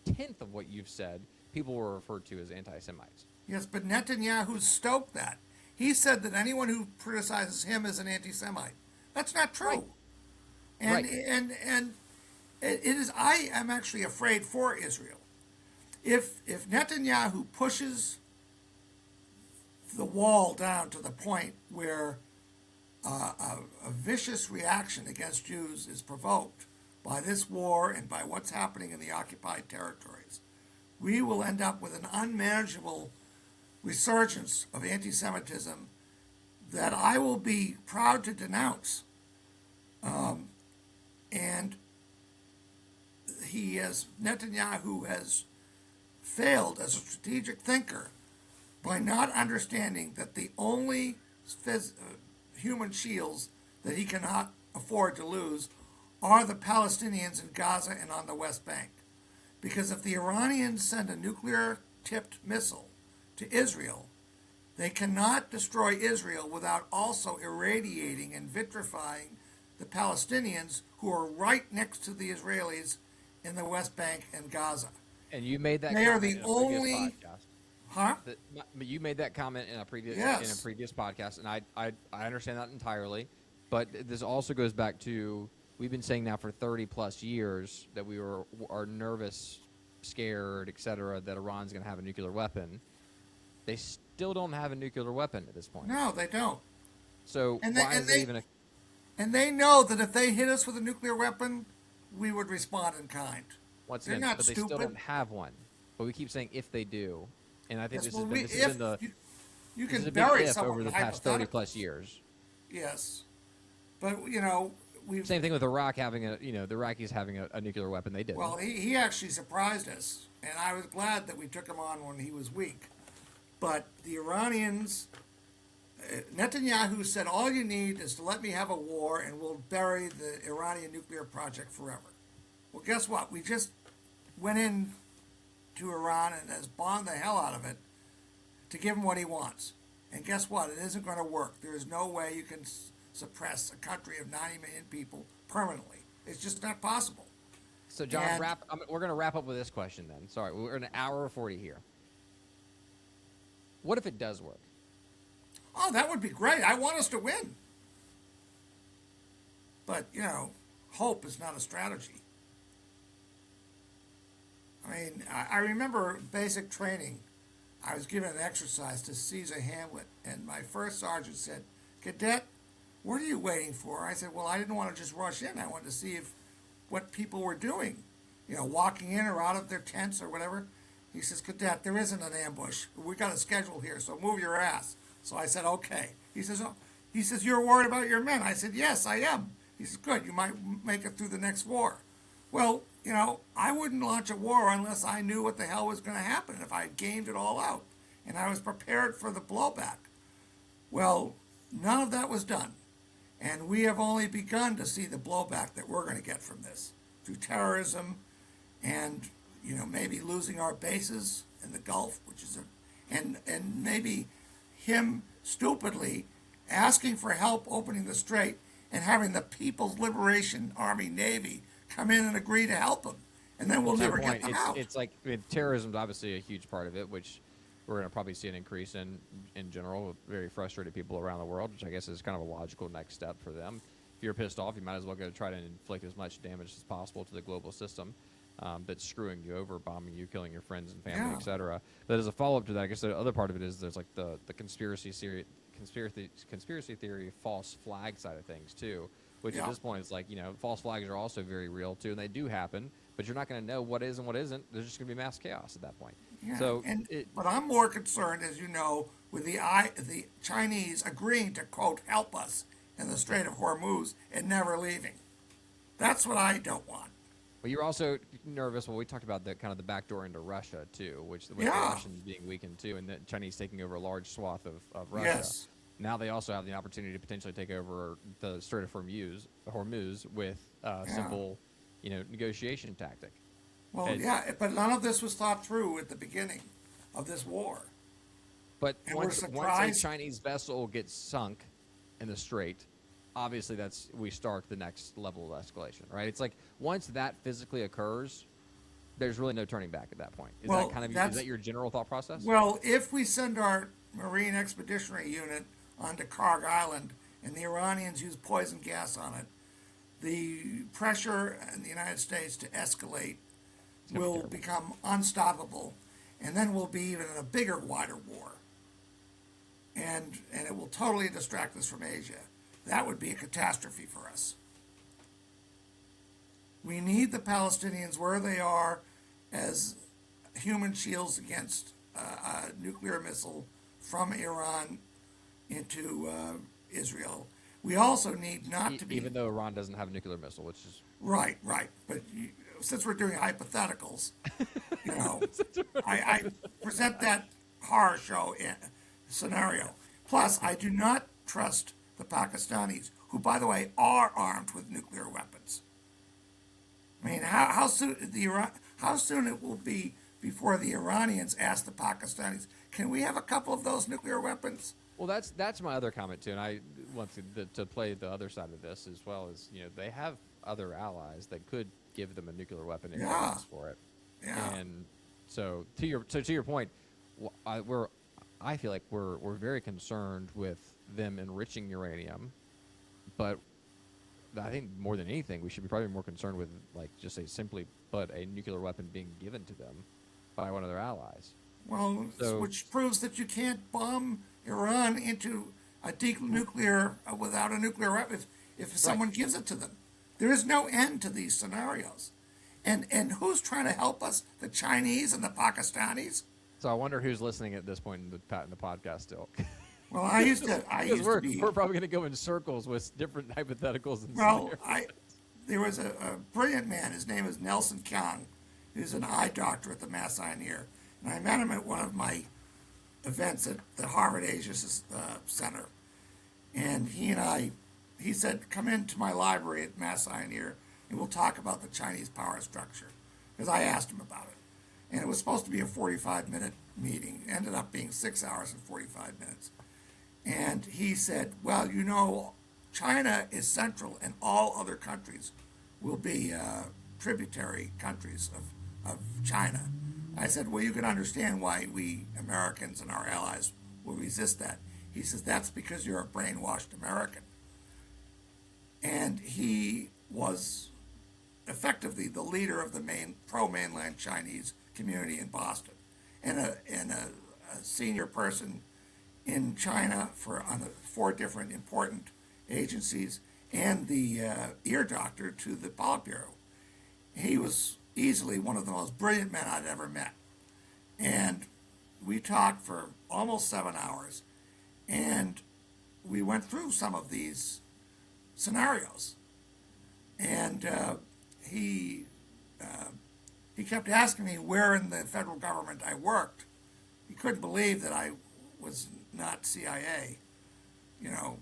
tenth of what you've said, people were referred to as anti-Semites. Yes, but Netanyahu stoked that. He said that anyone who criticizes him is an anti-Semite. That's not true. Right. And Right. and it is. I am actually afraid for Israel. If Netanyahu pushes the wall down to the point where a vicious reaction against Jews is provoked by this war and by what's happening in the occupied territories, we will end up with an unmanageable resurgence of anti-Semitism that I will be proud to denounce. And Netanyahu has failed as a strategic thinker by not understanding that the only human shields that he cannot afford to lose are the Palestinians in Gaza and on the West Bank. Because if the Iranians send a nuclear-tipped missile to Israel, they cannot destroy Israel without also irradiating and vitrifying the Palestinians who are right next to the Israelis in the West Bank and Gaza. And you made that They are comment the in a previous only, podcast. huh? But you made that comment in a previous Yes. podcast, and I understand that entirely. But this also goes back to, we've been saying now for 30 plus years that we are nervous, scared, etc., that Iran's going to have a nuclear weapon. They still don't have a nuclear weapon at this point. No, they don't. So And why is it even a... And they know that if they hit us with a nuclear weapon, we would respond in kind. Once They're again, not but they stupid. still don't have one. But we keep saying if they do, and I think Yes, this well, has been the you this can is a big bury if someone over the with past 30 hypotheticals. plus years. Yes, but we've. Same thing with Iraq having the Iraqis having a nuclear weapon. They did. Well, he actually surprised us, and I was glad that we took him on when he was weak. But the Iranians, Netanyahu said, all you need is to let me have a war and we'll bury the Iranian nuclear project forever. Well, guess what? We just went in to Iran and has bombed the hell out of it to give him what he wants. And guess what? It isn't going to work. There is no way you can suppress a country of 90 million people permanently. It's just not possible. So, John, we're going to wrap up with this question then. Sorry, we're in an hour 40 here. What if it does work? Oh, that would be great. I want us to win. But, hope is not a strategy. I mean, I remember basic training. I was given an exercise to seize a hamlet, and my first sergeant said, "Cadet, what are you waiting for?" I said, "Well, I didn't want to just rush in. I wanted to see what people were doing, walking in or out of their tents or whatever." He says, "Cadet, there isn't an ambush. We got a schedule here, so move your ass." So I said, "Okay." He says, "Oh." He says, "You're worried about your men." I said, "Yes, I am." He says, "Good, you might make it through the next war." Well, I wouldn't launch a war unless I knew what the hell was going to happen, if I had gamed it all out, and I was prepared for the blowback. Well, none of that was done, and we have only begun to see the blowback that we're going to get from this, through terrorism and, maybe losing our bases in the Gulf, which is and maybe him stupidly asking for help opening the strait and having the People's Liberation Army Navy come in and agree to help them, and then we'll never get them out. It's like terrorism's obviously a huge part of it, which we're going to probably see an increase in general with very frustrated people around the world, which I guess is kind of a logical next step for them. If you're pissed off, you might as well go try to inflict as much damage as possible to the global system that's screwing you over, bombing you, killing your friends and family, etc. But as a follow-up to that, I guess the other part of it is there's like the conspiracy theory, false flag side of things too, which at this point is like, false flags are also very real too, and they do happen, but you're not going to know what is and what isn't. There's just going to be mass chaos at that point. Yeah. So, but I'm more concerned, as you know, with the Chinese agreeing to, quote, help us in the Strait of Hormuz and never leaving. That's what I don't want. But you're also nervous. Well, we talked about the kind of the backdoor into Russia too, with the Russians being weakened too, and the Chinese taking over a large swath of Russia. Yes. Now they also have the opportunity to potentially take over the Strait of Hormuz with simple, negotiation tactic. Well, but none of this was thought through at the beginning of this war. But once a Chinese vessel gets sunk in the strait, obviously we start the next level of escalation, right? It's like once that physically occurs, there's really no turning back at that point. Is that your general thought process? Well, if we send our Marine Expeditionary Unit onto Karg Island and the Iranians use poison gas on it, the pressure in the United States to escalate will become unstoppable, and then we'll be even in a bigger, wider war. And it will totally distract us from Asia. That would be a catastrophe for us. We need the Palestinians where they are as human shields against a nuclear missile from Iran into Israel. We also need not to be... Even though Iran doesn't have a nuclear missile, which is... Right. But since we're doing hypotheticals, I present that horror show scenario. Plus, I do not trust the Pakistanis, who, by the way, are armed with nuclear weapons. I mean, how soon it will be before the Iranians ask the Pakistanis, "Can we have a couple of those nuclear weapons?" Well, that's my other comment too, and I want to play the other side of this as well. As they have other allies that could give them a nuclear weapon if they ask for it. Yeah. And so to your point, I feel like we're very concerned with them enriching uranium, but I think more than anything, we should be probably more concerned with, like, just say simply put, a nuclear weapon being given to them by one of their allies. Well, which proves that you can't bomb Iran into a nuclear without a nuclear weapon if someone gives it to them. There is no end to these scenarios. And who's trying to help us? The Chinese and the Pakistanis? So I wonder who's listening at this point in the podcast still. Well, I used to be. We're probably going to go in circles with different hypotheticals. There was a brilliant man. His name is Nelson Kyung. He's an eye doctor at the Mass Eye Ear. And I met him at one of my events at the Harvard Asia Center. And he said, "Come into my library at Mass Eye Ear, and we'll talk about the Chinese power structure." Because I asked him about it. And it was supposed to be a 45-minute meeting. It ended up being 6 hours and 45 minutes. And he said, well, China is central, and all other countries will be tributary countries of China. I said, well, you can understand why we Americans and our allies will resist that. He says, that's because you're a brainwashed American. And he was effectively the leader of the pro-mainland Chinese community in Boston, and a senior person in China on 4 different important agencies, and the ear doctor to the Politburo. He was easily one of the most brilliant men I'd ever met. And we talked for almost 7 hours, and we went through some of these scenarios. And he kept asking me where in the federal government I worked. He couldn't believe that I was not CIA,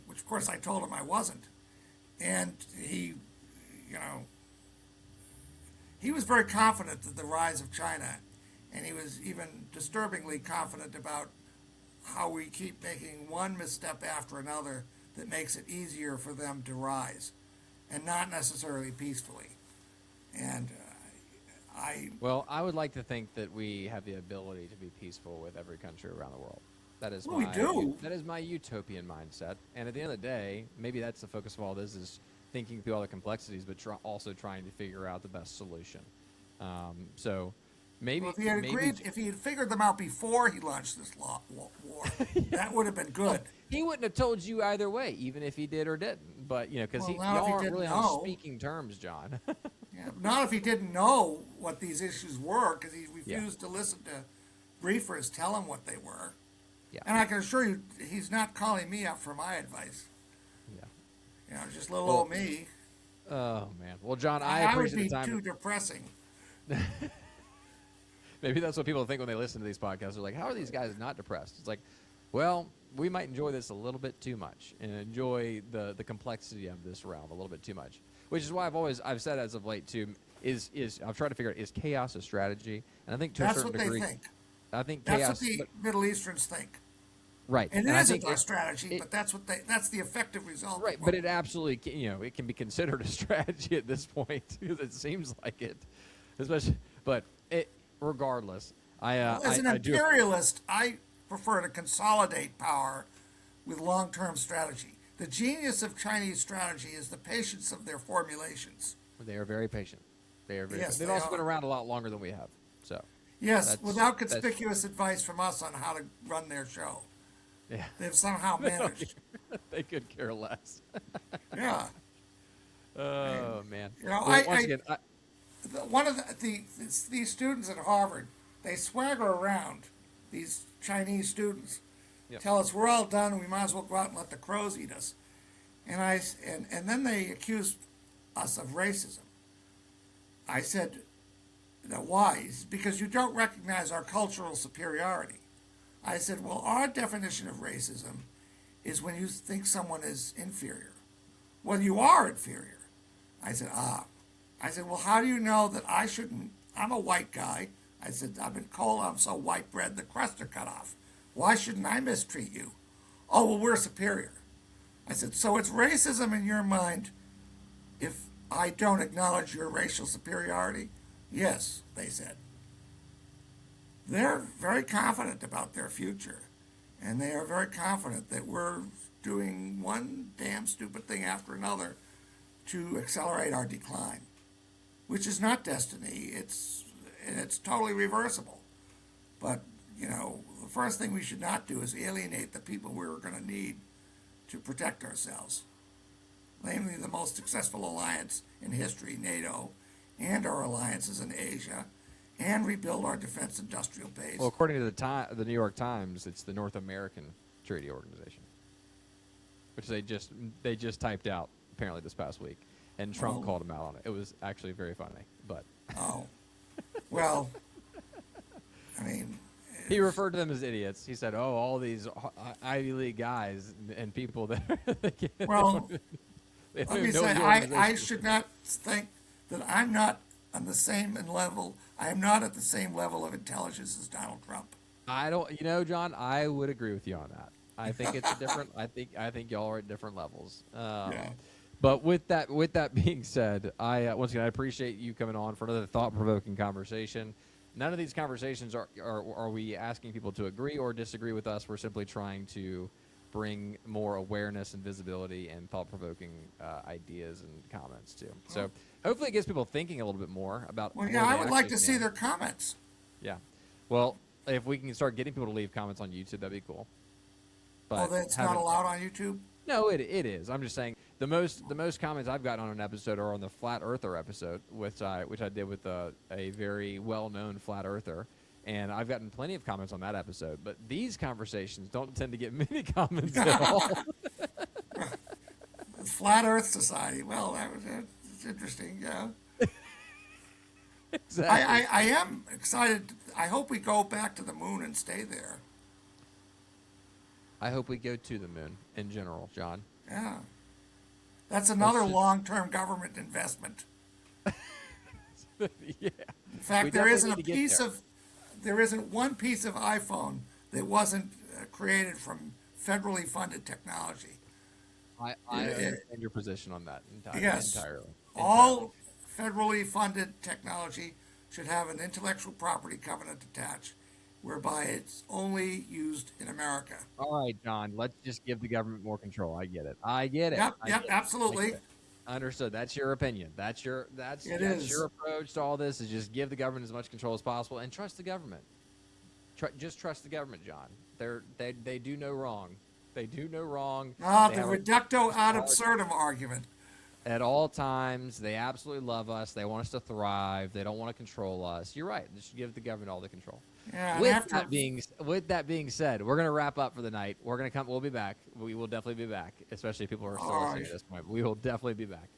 which of course I told him I wasn't. And he was very confident that the rise of China, and he was even disturbingly confident about how we keep making one misstep after another that makes it easier for them to rise, and not necessarily peacefully. And Well, I would like to think that we have the ability to be peaceful with every country around the world. That is we do. That is my utopian mindset. And at the end of the day, maybe that's the focus of all this, is thinking through all the complexities, but also trying to figure out the best solution. So maybe, well, if he had figured them out before he launched this war, that would have been good. He wouldn't have told you either way, even if he did or didn't. But because y'all aren't really on speaking terms, John. Yeah, not if he didn't know what these issues were, because he refused to listen to briefers tell him what they were. Yeah. And I can assure you, he's not calling me up for my advice. Yeah. Just little old me. Oh man. Well, John, I would appreciate be the time. too depressing. Maybe that's what people think when they listen to these podcasts. They're like, how are these guys not depressed? It's like, well, we might enjoy this a little bit too much, and enjoy the complexity of this realm a little bit too much. Which is why I've said as of late too, is I've tried to figure out, is chaos a strategy? And I think to a certain degree, they think. I think That's chaos. what the Middle Easterns think. Right. And I isn't think a strategy, but that's the effective result. Right, but it absolutely, it can be considered a strategy at this point, because it seems like it, especially. But regardless, as an imperialist, I prefer to consolidate power with long-term strategy. The genius of Chinese strategy is the patience of their formulations. They are very patient. They are very. Yes, They've also been around a lot longer than we have. So. Yes, without conspicuous advice from us on how to run their show. Yeah. They've somehow managed. They could care less. Yeah. Oh, man. One of these students at Harvard, they swagger around, these Chinese students, tell us we're all done, we might as well go out and let the crows eat us. And then they accuse us of racism. I said, why? Because you don't recognize our cultural superiority. I said, well, our definition of racism is when you think someone is inferior. Well, you are inferior. I said, I said, well, how do you know that I shouldn't? I'm a white guy. I said, I've been told I'm so white bread the crusts are cut off. Why shouldn't I mistreat you? Oh, well, we're superior. I said, so it's racism in your mind if I don't acknowledge your racial superiority? Yes, they said. They're very confident about their future, and they are very confident that we're doing one damn stupid thing after another to accelerate our decline, which is not destiny. It's totally reversible. But, the first thing we should not do is alienate the people we're going to need to protect ourselves, namely the most successful alliance in history, NATO, and our alliances in Asia, and rebuild our defense industrial base. Well, according to the New York Times, it's the North American Treaty Organization, which they just typed out apparently this past week, and Trump called them out on it. It was actually very funny, but well, I mean, he referred to them as idiots. He said, "Oh, all these Ivy League guys and people that." Well, let me say, I should not think that I'm not on the same level. I am not at the same level of intelligence as Donald Trump. I don't, John, I would agree with you on that. I think it's a different. I think y'all are at different levels. Yeah. But with that being said, once again I appreciate you coming on for another thought-provoking conversation. None of these conversations are we asking people to agree or disagree with us. We're simply trying to bring more awareness and visibility and thought-provoking ideas and comments too. So hopefully it gets people thinking a little bit more about. Well, where yeah, they I would like actually to see stand. their comments. Yeah. Well, if we can start getting people to leave comments on YouTube, that'd be cool. Oh, But that's not having allowed on YouTube? no, it is. I'm just saying the most comments I've gotten on an episode are on the flat earther episode, which I did with a very well known flat earther, and I've gotten plenty of comments on that episode. But these conversations don't tend to get many comments at all. Flat Earth Society. Well, that's interesting. Yeah. Exactly. I am excited. I hope we go back to the moon and stay there. I hope we go to the moon in general, John. Yeah. That's another just- long-term government investment. Yeah. In fact, We there definitely isn't need a to get piece there. of, there isn't one piece of iPhone that wasn't created from federally funded technology. I understand your position on that Yes. entirely. All federally funded technology should have an intellectual property covenant attached, whereby it's only used in America. All right, John. Let's just give the government more control. I get it. I get it. Yep, I yep, get it. I absolutely. get it. Understood. That's your opinion. That's It that's is. your approach to all this. Is just give the government as much control as possible and trust the government. Just trust the government, John. They do no wrong. They do no wrong. Ah, They the have a- reducto ad absurdum argument. at all times. They absolutely love us. They want us to thrive. They don't want to control us. You're right. Just give the government all the control. Yeah, and With after, that being said, we're gonna wrap up for the night. We're gonna come. We'll be back. We will definitely be back, especially if people are still All listening right. at this point. We will definitely be back.